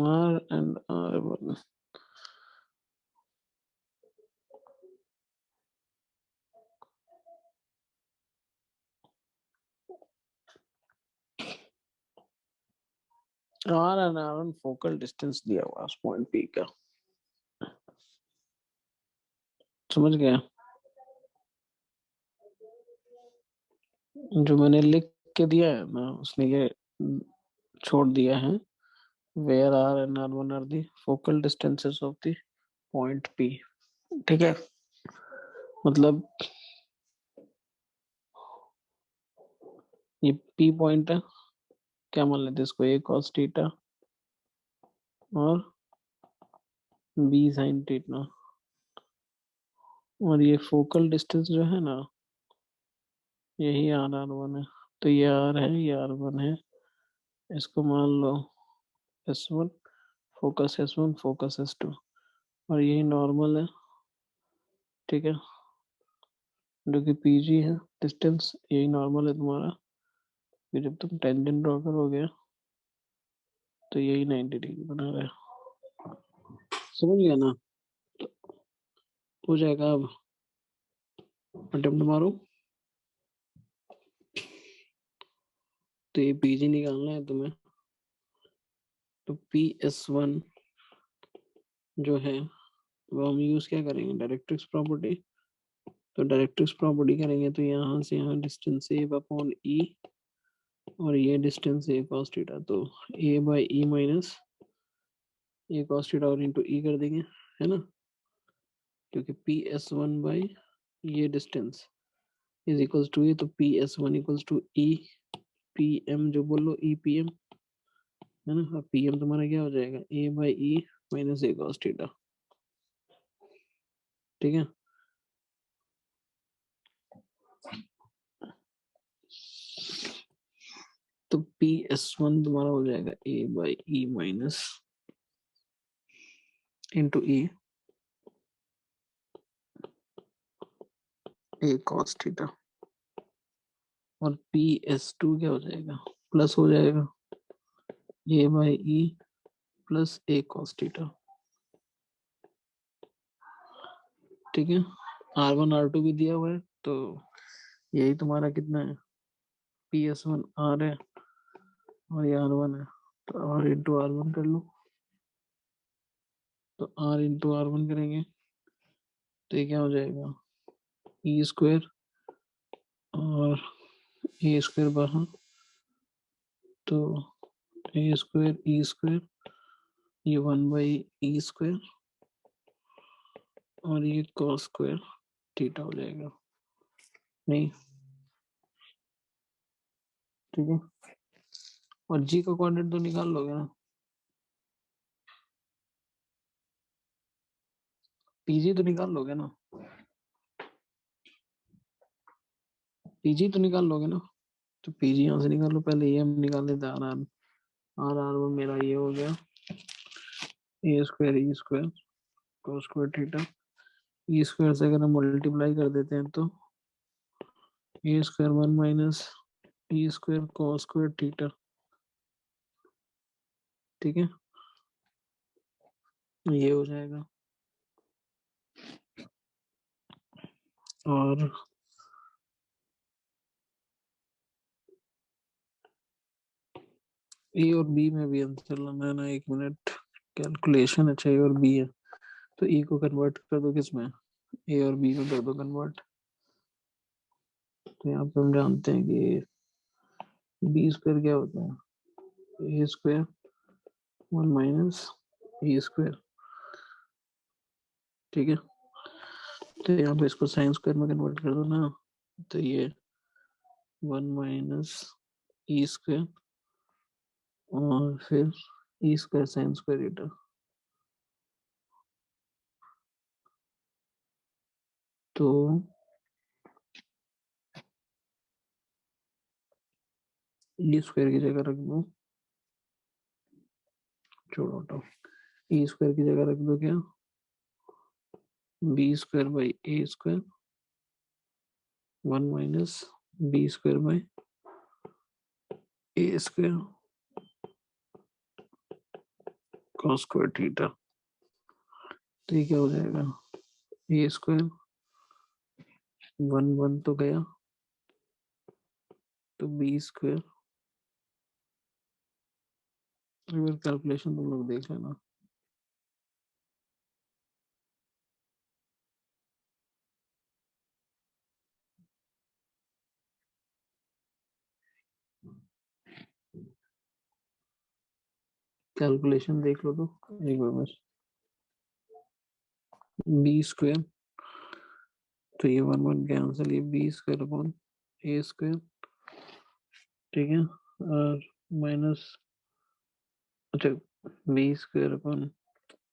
R and r one, r and r one focal distance दिया हुआ है पॉइंट पी का, समझ गया? जो मैंने लिख के दिया है ना, उसने ये छोड़ दिया है, where r and r one are the focal distances of the point p. ठीक है, मतलब ये पी पॉइंट है, क्या मान लेते हैं इसको? ए कॉस थीटा और बी साइन थीटा, और ये फोकल डिस्टेंस जो है ना, यही आर आर वन है। तो ये आर है, ये आर वन है, इसको मान लो S one, focus S one, focus S two, और यही नॉर्मल है। ठीक है, जो कि पीजी है डिस्टेंस, यही नॉर्मल है तुम्हारा। फिर जब तुम टेंजेंट ड्रॉ करोगे तो यही 90 डिग्री बना रहा है। समझ गया ना? हो जाएगा। अब अटेम्प्ट मारो। तो ये पीजी निकालना है तुम्हें, तो पी एस वन जो है वो हम यूज क्या करेंगे? Directrix property. तो डायरेक्ट्रिक्स प्रॉपर्टी करेंगे तो यहाँ से यहाँ डिस्टेंस ए अपॉन ई, और ये डिस्टेंस ए कॉस थीटा, तो A by E minus A cos theta और इंटू ई कर देंगे, है ना? क्योंकि पी एस वन बाई ये distance is equals to A, तो P S one equals to E P M, जो बोलो ई पी एम, है ना? अब पी एम तुम्हारा क्या हो जाएगा? A by E minus A cos theta. ठीक है, तो पी एस वन तुम्हारा हो जाएगा A by E minus into E A cos theta, और पी एस टू क्या हो जाएगा? प्लस हो जाएगा A by E plus A cos theta. ठीक है, R1 R2 भी दिया हुआ है, तो यही तुम्हारा कितना है, PS1 R है और ये R1 है, तो R इंटू R1 कर लो। तो R इंटू R1 करेंगे तो ये क्या हो जाएगा, ई स्क्वायर और ए स्क्वायर बाहर, तो ए स्क्वायर ई स्क्वायर, ये 1 बाई ई स्क्वायर और ये कॉस स्क्वायर थीटा हो जाएगा। नहीं, ठीक है, और जी का कोऑर्डिनेट तो निकाल लोगे ना, पीजी तो निकाल लोगे ना, पीजी तो निकाल लोगे ना। तो पीजी यहाँ से निकालो, पहले ये हम निकाल लेते हैं, आर आर वन मेरा ये हो गया, ए square E square cos square theta, E square से अगर हम मल्टीप्लाई कर देते हैं तो ए square 1 - E square cos square theta, ठीक है, ये हो जाएगा। और ए और बी में भी आंसर लाना है ना, 1 मिनट, कैलकुलेशन अच्छा ए और बी है, तो ए को कन्वर्ट कर दो किसमें, ए और बी में कर दो कन्वर्ट। तो यहाँ पे हम जानते हैं कि बी स्क्वायर क्या होता है, ए स्क्वायर 1 - ए स्क्वायर, ठीक है, तो यहाँ पे इसको साइन स्क्वायर में कन्वर्ट कर दो ना, तो ये 1 - ई स्क्वायर और फिर E square sine square theta, तो ई स्क्वायर की जगह रख दो, छोड़ो हटाओ, ई स्क्वायर की जगह रख दो क्या, b square by A square 1 - b square by A square cos square theta, तो ये क्या हो जाएगा, ए स्क्वायर 1 तो गया, तो बी स्क्वायर, एक बार कैलकुलेशन तुम लोग देख लेना, कैलकुलेशन देख लो तो एक बार बस, बी स्क्वायर, तो ये 1 कैंसिल, ये बी स्क्वायर अपॉन ए स्क्वायर, ठीक है, और माइनस, अच्छा, बी स्क्वायर अपॉन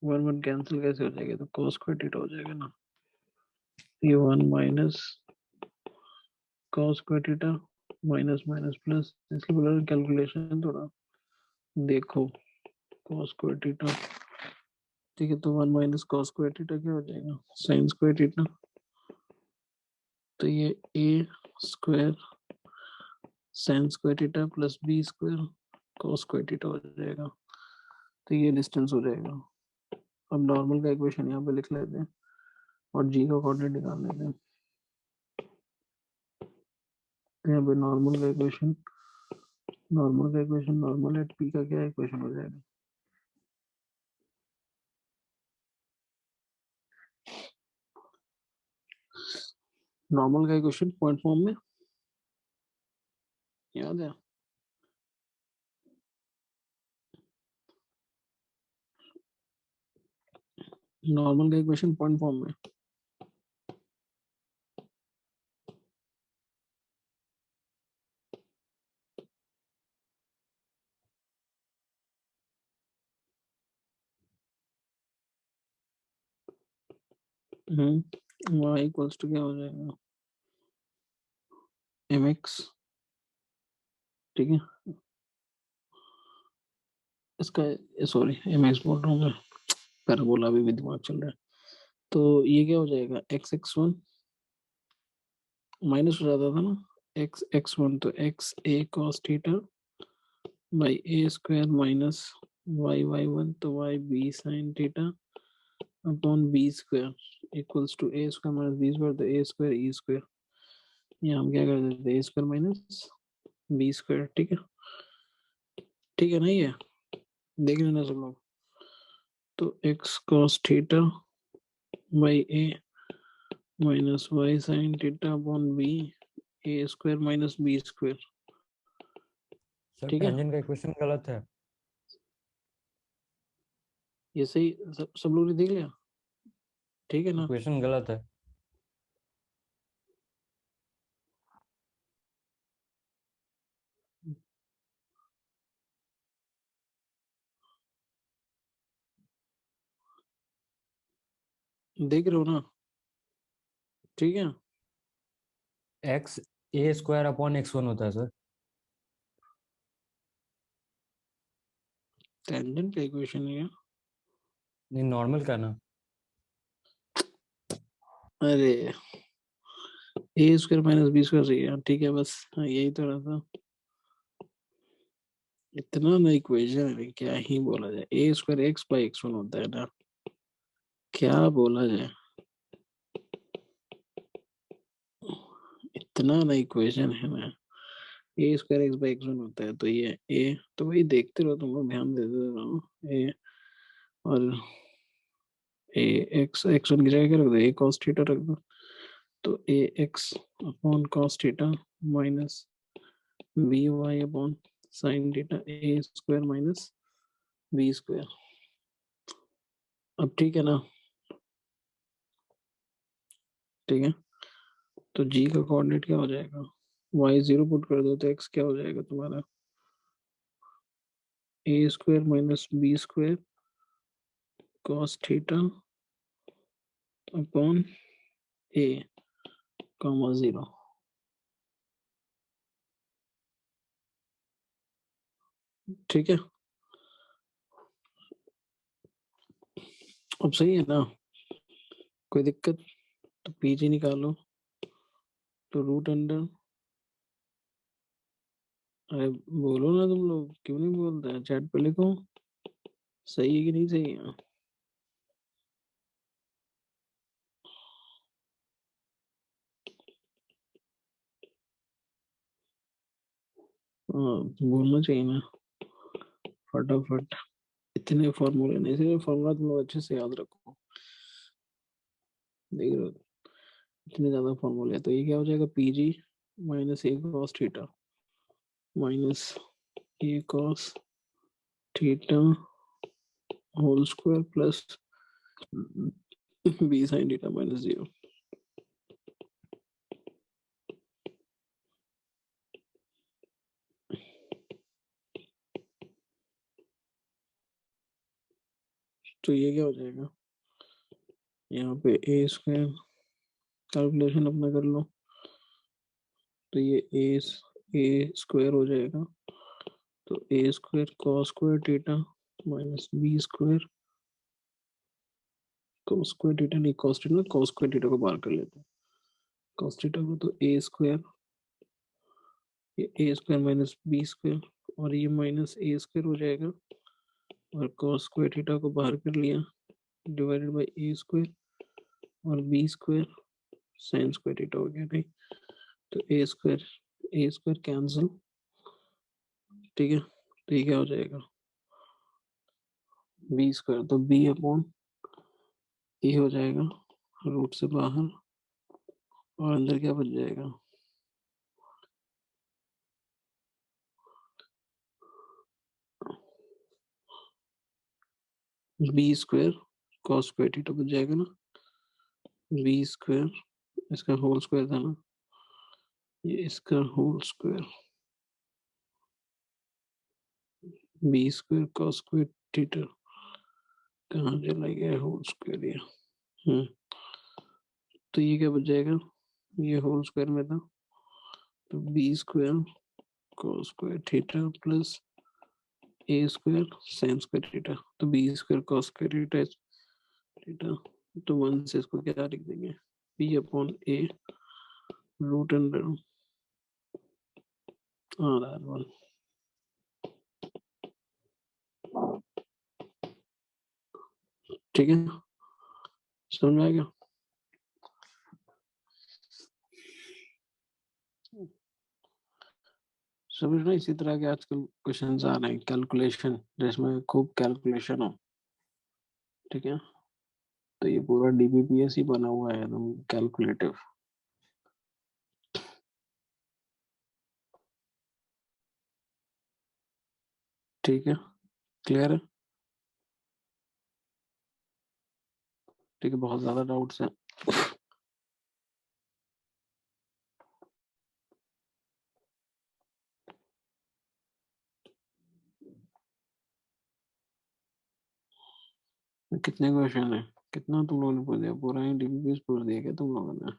1 कैंसिल कैसे हो जाएगा, तो कॉस स्क्वायर थीटा हो जाएगा ना, ये 1 - cos square theta minus minus plus, इसलिए बोला कैलकुलेशन थोड़ा देखो, कॉस स्क्वायर थीटा, ठीक है, तो 1 - कॉस स्क्वायर थीटा क्या हो जाएगा, साइन स्क्वायर थीटा, तो ये A square sine square theta plus B square cos square theta हो जाएगा, तो ये डिस्टेंस हो जाएगा। अब नॉर्मल का इक्वेशन यहाँ पे लिख लेते हैं और जी का कोऑर्डिनेट निकाल लेते हैं, तो यहाँ पे नॉर्मल एट पी का क्या इक्वेशन हो जाएगा, नॉर्मल का इक्वेशन पॉइंट फॉर्म में याद है, नॉर्मल का इक्वेशन पॉइंट फॉर्म में, y इक्वल्स टू क्या हो जाएगा, mx, ठीक है, इसका, सॉरी mx बोल रहा हूँ मैं, पैराबोला भी दिमाग चल रहा है, तो ये क्या हो जाएगा, x(x1) माइनस हो जाता था ना, x(x1) तो x a cos theta by A square minus y y1 तो y b sin theta upon b square equals to a square minus B square, तो ए स्क्वायर ई स्क्वायर, ये हम क्या कर देते हैं, ए स्क्वायर माइनस बी स्क्वायर। ठीक है, ठीक है ना, ये देख लेना सब लोग। तो x cos theta by a minus y sine theta upon b, A square minus B square. Sir ठीक है, टेंजेंट का इक्वेशन गलत है। ये सही, सब लोग ने देख लिया, ठीक है ना। इक्वेशन गलत है। देख रहे हो ना, ठीक है। एक्स ए स्क्वायर अपॉन एक्स वन होता है सर। टेंजेंट का इक्वेशन है। नहीं, नॉर्मल का ना। अरे ए स्क्वायर माइनस बी स्क्वायर सही है, ठीक है, बस हाँ, यही तो रहा था। इतना ना इक्वेशन है, क्या ही बोला जाए, A square X by X one होता है ना, क्या बोला जाए, इतना ना इक्वेशन है ना। A square X by X one होता है, तो ये ए, तो वही देखते रहो तुम लोग, ध्यान देते रहो। ए और ए एक्स, एक्स वन की जगह क्या रख दो, ए कॉस थीटा रख दो, तो A X upon cos theta minus B Y upon sine theta, A square minus B square. अब ठीक है ना, ठीक है। तो जी का कोऑर्डिनेट क्या हो जाएगा, वाई जीरो पुट कर दो तो एक्स क्या हो जाएगा तुम्हारा, A square minus B square cos theta upon A comma zero. ठीक है, अब सही है ना, कोई दिक्कत, तो पीजी निकालो, तो रूट अंडर, अरे बोलो ना तुम लोग, क्यों नहीं बोलते हैं, चैट पे लिखो, सही है कि नहीं सही है। हाँ, बोलना चाहिए ना फटाफट, इतने फॉर्मूले नहीं, सिर्फ फॉर्मूला तुम लोग अच्छे से याद रखो, देख रहे हो, इतने ज्यादा फॉर्मूले, तो ये क्या हो जाएगा, PG minus A cos theta minus A cos theta whole square plus B sine theta minus zero. तो ये क्या हो जाएगा, यहाँ पे ए स्क्वायर कैलकुलेशन अपना कर लो, तो ये ए स्क्वायर हो जाएगा, तो ए square cos square theta minus B square cos square theta, नहीं cos theta, cos square theta को बाहर कर लेते हैं, कॉस थीटा को, तो ए स्क्वायर, ये A square minus B square, और ये माइनस ए स्क्वायर हो जाएगा, और कॉस स्क्वायर थीटा को बाहर कर लिया, डिवाइडेड बाई ए स्क्वायर और b square sine square theta हो गया, नहीं, तो ए स्क्वायर कैंसिल, ठीक है, तो ये क्या हो जाएगा, बी स्क्वायर, तो बी अपॉन ए हो जाएगा, रूट से बाहर, और अंदर क्या बच जाएगा, b square cos square theta बच जाएगा ना, बी स्क्वायर इसका होल स्क्वायर था ना, ये इसका whole square, B square cos square theta, कहाँ चला गया होल स्क्वायर ये, तो ये क्या बच जाएगा, ये होल स्क्वायर में था, तो B square cos square theta plus A square sine square theta, तो B square cos square theta theta, तो वन से इसको क्या लिख देंगे, B upon A root under R R one. ठीक है, समझ में आ गया। समझ ना, इसी तरह के आजकल क्वेश्चंस आ रहे हैं कैलकुलेशन, जिसमें खूब कैलकुलेशन हो। ठीक है, तो ये पूरा डीबीपीएस ही बना हुआ है एकदम कैलकुलेटिव। ठीक है, क्लियर है? ठीक है, बहुत ज्यादा डाउट्स हैं? कितने क्वेश्चन है? कितना तुम लोगों ने पूछ दिया? पूरा ही डीबीपीएस पूछ दिया क्या तुम लोगों ने?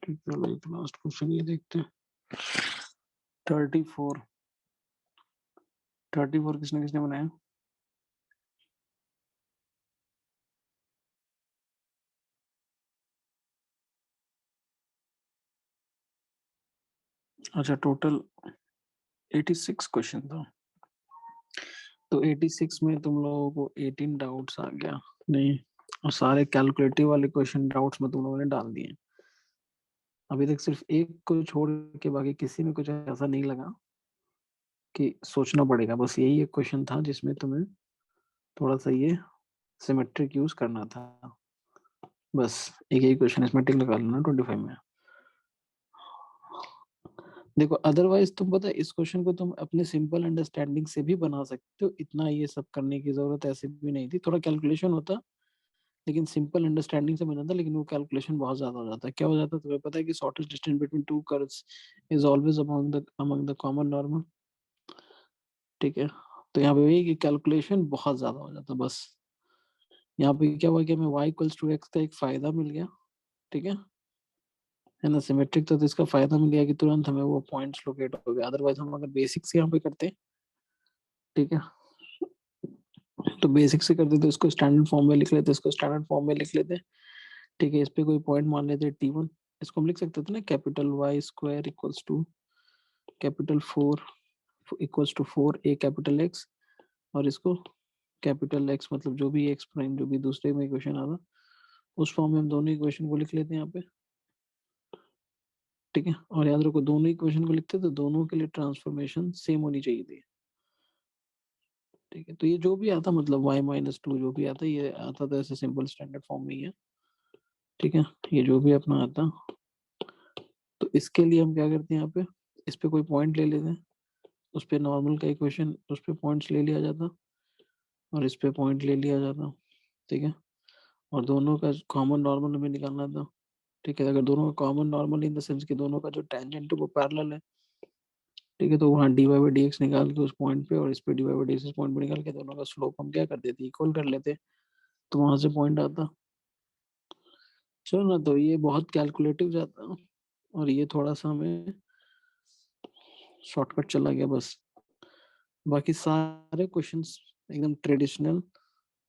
ठीक है, चलो एक लास्ट क्वेश्चन ये देखते हैं। 34 34 किसने किसने बनाया? अच्छा, टोटल 86 क्वेश्चन था। तो 86 में तुम लोगों को 18 डाउट्स आ गया नहीं, और सारे कैलकुलेटिव वाले क्वेश्चन डाउट्स में तुम लोगों ने डाल दिए। अभी तक सिर्फ एक को छोड़ के बाकी किसी में कुछ ऐसा नहीं लगा कि सोचना पड़ेगा। बस यही एक क्वेश्चन था जिसमें तुम्हें थोड़ा सा ये सिमेट्रिक यूज करना था। बस एक ही क्वेश्चन इसमें टिक लगा लेना 25 में। देखो, अदरवाइज तुम पता है इस क्वेश्चन को तुम अपने सिंपल अंडरस्टैंडिंग से भी बना सकते हो, इतना ये सब करने की जरूरत ऐसे भी नहीं थी। थोड़ा कैलकुलेशन होता, लेकिन सिंपल अंडरस्टैंडिंग से बना था, लेकिन वो कैलकुलेशन बहुत ज्यादा हो जाता है। क्या हो जाता है तुम्हें पता है कि shortest distance between two curves is always among the common normal. ठीक है, तो यहाँ पे वही कि कैलकुलेशन बहुत ज्यादा हो जाता है। बस यहाँ पे क्या हुआ कि हमें y इक्वल्स टू एक्स का एक फायदा मिल गया। ठीक है ना, सिमेट्रिक तो इसका फायदा मिल गया कि तुरंत हमें वो पॉइंट्स लोकेट हो गए। अदरवाइज हम अगर बेसिक्स यहाँ पे करते, ठीक है, तो बेसिक से करते तो इसको स्टैंडर्ड फॉर्म में लिख लेते, इसको स्टैंडर्ड फॉर्म में लिख लेते। ठीक है, इस पे कोई पॉइंट मान लेते T1। इसको हम लिख सकते थे ना, capital Y square equals to capital 4 equals to 4 a capital x. और इसको कैपिटल एक्स मतलब जो भी एक्स प्राइम जो भी दूसरे में इक्वेशन आ रहा, उस फॉर्म में हम दोनों इक्वेशन को लिख लेते हैं यहाँ पे। ठीक है, और याद रखो दोनों इक्वेशन को लिखते तो दोनों के लिए ट्रांसफॉर्मेशन सेम होनी चाहिए थी। ठीक है, तो ये जो भी आता मतलब y-2 जो भी आता, ये आता तो ऐसे सिंपल स्टैंडर्ड फॉर्म में ही है। ठीक है, ये जो भी अपना आता, तो इसके लिए हम क्या करते हैं, यहाँ पे इस पे कोई पॉइंट ले लेते हैं, उस पे नॉर्मल का इक्वेशन, उस पे पॉइंट्स ले लिया जाता, और इस पे पॉइंट ले लिया जाता। ठीक है, और दोनों का कॉमन नॉर्मल हमें निकालना था। ठीक है, अगर दोनों का common normal in the sense कि दोनों का जो टेंजेंट है वो पैरेलल है। ठीक है, तो वहाँ dy बाई डी एक्स निकाल के उस पॉइंट पे, और इस पे dy by D x point पे निकाल के दोनों का स्लोप हम क्या कर देते, इक्वल कर लेते, तो वहां से पॉइंट आता। चलो ना, तो ये बहुत कैलकुलेटिव जाता, और ये थोड़ा सा हमें शॉर्टकट चला गया बस। बाकी सारे क्वेश्चंस एकदम ट्रेडिशनल,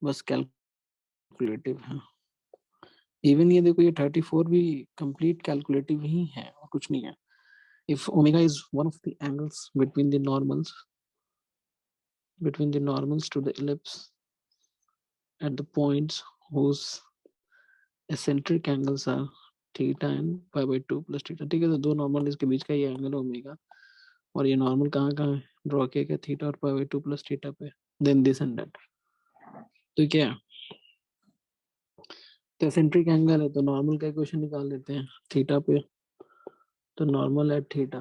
बस कैलकुलेटिव है। इवन ये देखो, ये 34 भी कंप्लीट कैलकुलेटिव ही है और कुछ नहीं है। If omega is one of the angles between the normals to the ellipse at the points whose eccentric angles are theta and pi by 2 plus theta। ठीक है, तो दो नॉर्मल इसके बीच का ये एंगल ओमेगा, और ये नॉर्मल कहाँ कहाँ है, ड्रॉ किया गया थीटा और पाई बाई 2 प्लस थीटा पे, देन दिस एंड दैट। तो क्या है, तो एसेंट्रिक एंगल है तो नॉर्मल का इक्वेशन निकाल लेते हैं थीटा पे। तो नॉर्मल एट थीटा,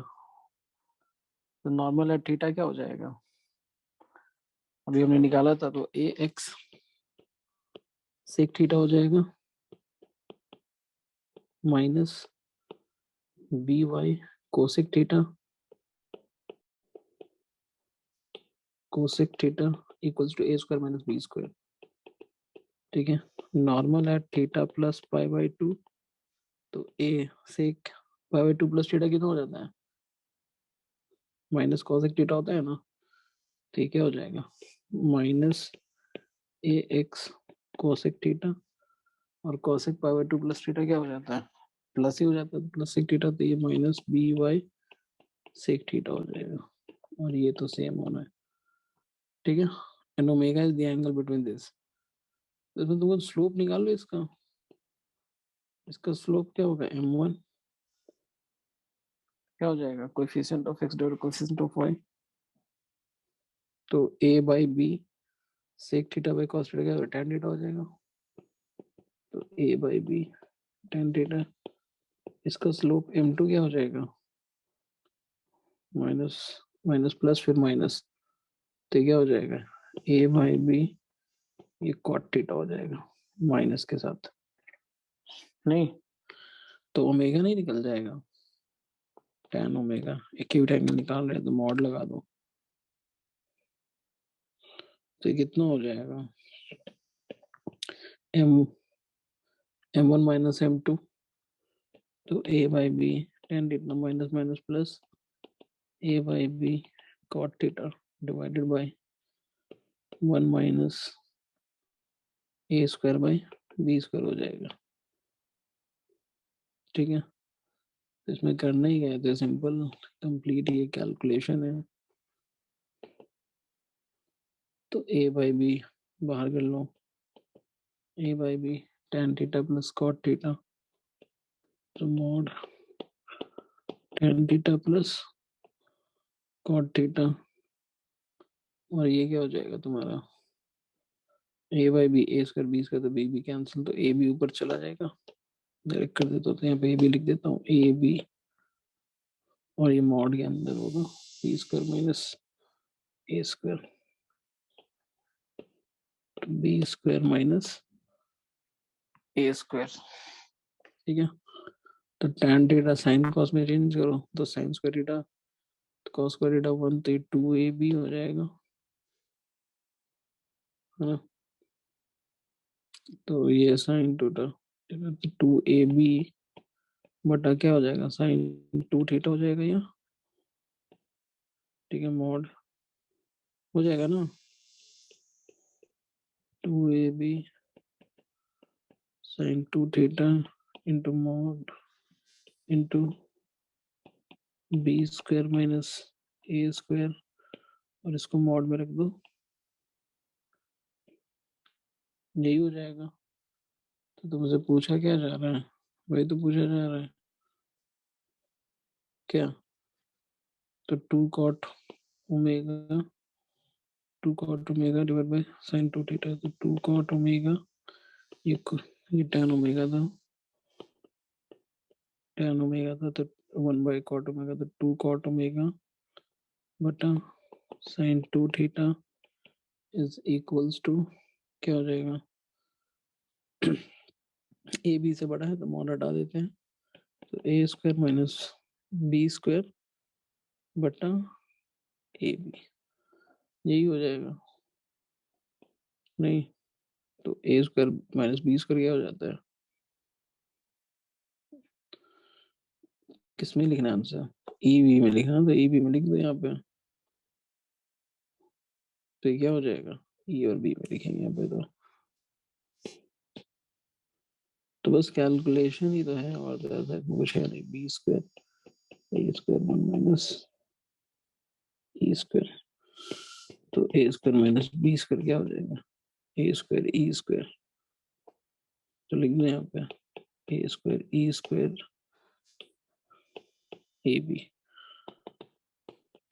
तो नॉर्मल एट थीटा क्या हो जाएगा, अभी हमने निकाला था, तो ए एक्स सेक थीटा हो जाएगा minus B y cosec theta equals to a square minus B square. ठीक है, normal at theta plus pi by 2, तो a sec pi by 2 plus theta कितना हो जाता है, माइनस कोसेक थीटा होता है ना। ठीक है, हो जाएगा माइनस ए एक्स कोसेक थीटा और cosec pi by 2 plus theta क्या हो जाता है, प्लस ही हो जाता है, प्लस सेक थीटा, तो ये minus B y sec theta हो जाएगा, और ये तो सेम होना है, ठीक है। And omega is the angle between this. तो इसमें तुमको स्लोप निकाल लो इसका, इसका स्लोप क्या होगा, m1 क्या हो जाएगा, coefficient of x divide coefficient of y, तो a by b sec theta by cos theta क्या होगा, tan थीटा हो जाएगा, तो a by B tan theta, इसका स्लोप m2 क्या हो जाएगा, माइनस माइनस प्लस फिर माइनस, तो क्या हो जाएगा, a बाई बी ये कॉट थीटा हो जाएगा माइनस के साथ, नहीं तो ओमेगा नहीं निकल जाएगा, tan ओमेगा, एक्यूट एंगल निकाल रहे हैं तो मॉड लगा दो, तो ये कितना हो जाएगा, m1 माइनस m2, तो a by B tan theta minus minus plus a by b cot theta divided by 1 minus a square by b square हो जाएगा, ठीक है। तो इसमें करना ही क्या है, तो सिंपल कंप्लीट ये कैलकुलेशन है, तो a बाई बी बाहर कर लो, a by B tan theta plus cot theta, तो mod tan theta plus cot theta, और ये क्या हो जाएगा तुम्हारा, a by B A square B square, तो बी कैंसिल, तो a भी ऊपर चला जाएगा, डायरेक्ट कर देता हूँ, तो यहाँ पे a भी लिख देता हूँ, a बी, और ये मॉड के अंदर होगा B square minus A square, B square minus A square, ठीक है। तो tan थीटा साइन कॉस में चेंज करो, तो sign square theta cos square theta 1, तो 2ab हो जाएगा, है ना, तो ये साइन थीटा 2ab बटा क्या हो जाएगा, साइन 2 थीटा हो जाएगा, या ठीक है, मॉड हो जाएगा ना, 2ab sine 2 theta into mod into B square minus A square, और इसको मॉड में रख दो, यही हो जाएगा। तो तुमसे पूछा क्या जा रहा है, वही तो पूछा जा रहा है क्या, तो 2 cot omega divide by sine 2 theta, तो 2 कॉट ओमेगा, ये ये tan ओमेगा था, तो 1 बाई कॉट ओमेगा, तो 2 कॉट ओमेगा बटा sine 2 theta is equals to क्या हो जाएगा, ए बी से बड़ा है तो मॉड हटा देते हैं, तो ए स्क्वायर माइनस बी स्क्वायर बटा ए बी, यही हो जाएगा, नहीं तो ए स्क्वायर माइनस बी स्क्वायर क्या हो जाता है, किसमें लिखना है आंसर, ई बी में लिखना, तो ई बी में लिख दो यहाँ पे, तो ये क्या हो जाएगा, ई और बी में लिखेंगे यहाँ पे, तो बस कैलकुलेशन ही तो है, और ज्यादा कुछ है नहीं, बी स्क्वायर ए स्क्वायर 1 माइनस ई स्क्वायर, तो ए स्क्वायर माइनस बी स्क्वायर क्या हो जाएगा, ए स्क्वायर ई स्क्वायर, तो लिख दें यहाँ पे A square E square A B,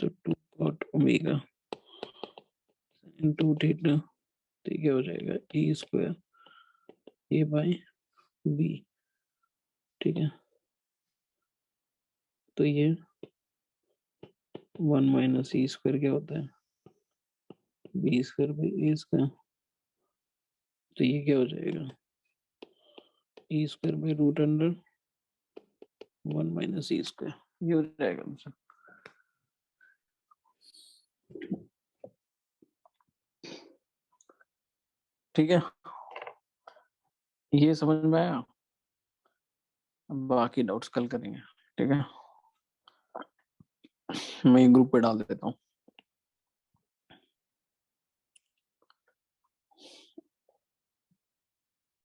तो 2 कॉट ओमेगा साइन 2 थीटा, तो क्या हो जाएगा ए स्क्वायर ए बाई बी, ठीक है, तो ये 1 माइनस ई स्क्वायर क्या होता है, B square by A square, तो ये क्या हो जाएगा, E square by root under 1 minus E square, ये हो जाएगा आंसर, ठीक है, ये समझ में आया, बाकी डाउट्स कल करेंगे, ठीक है, मैं ग्रुप पे डाल देता हूँ।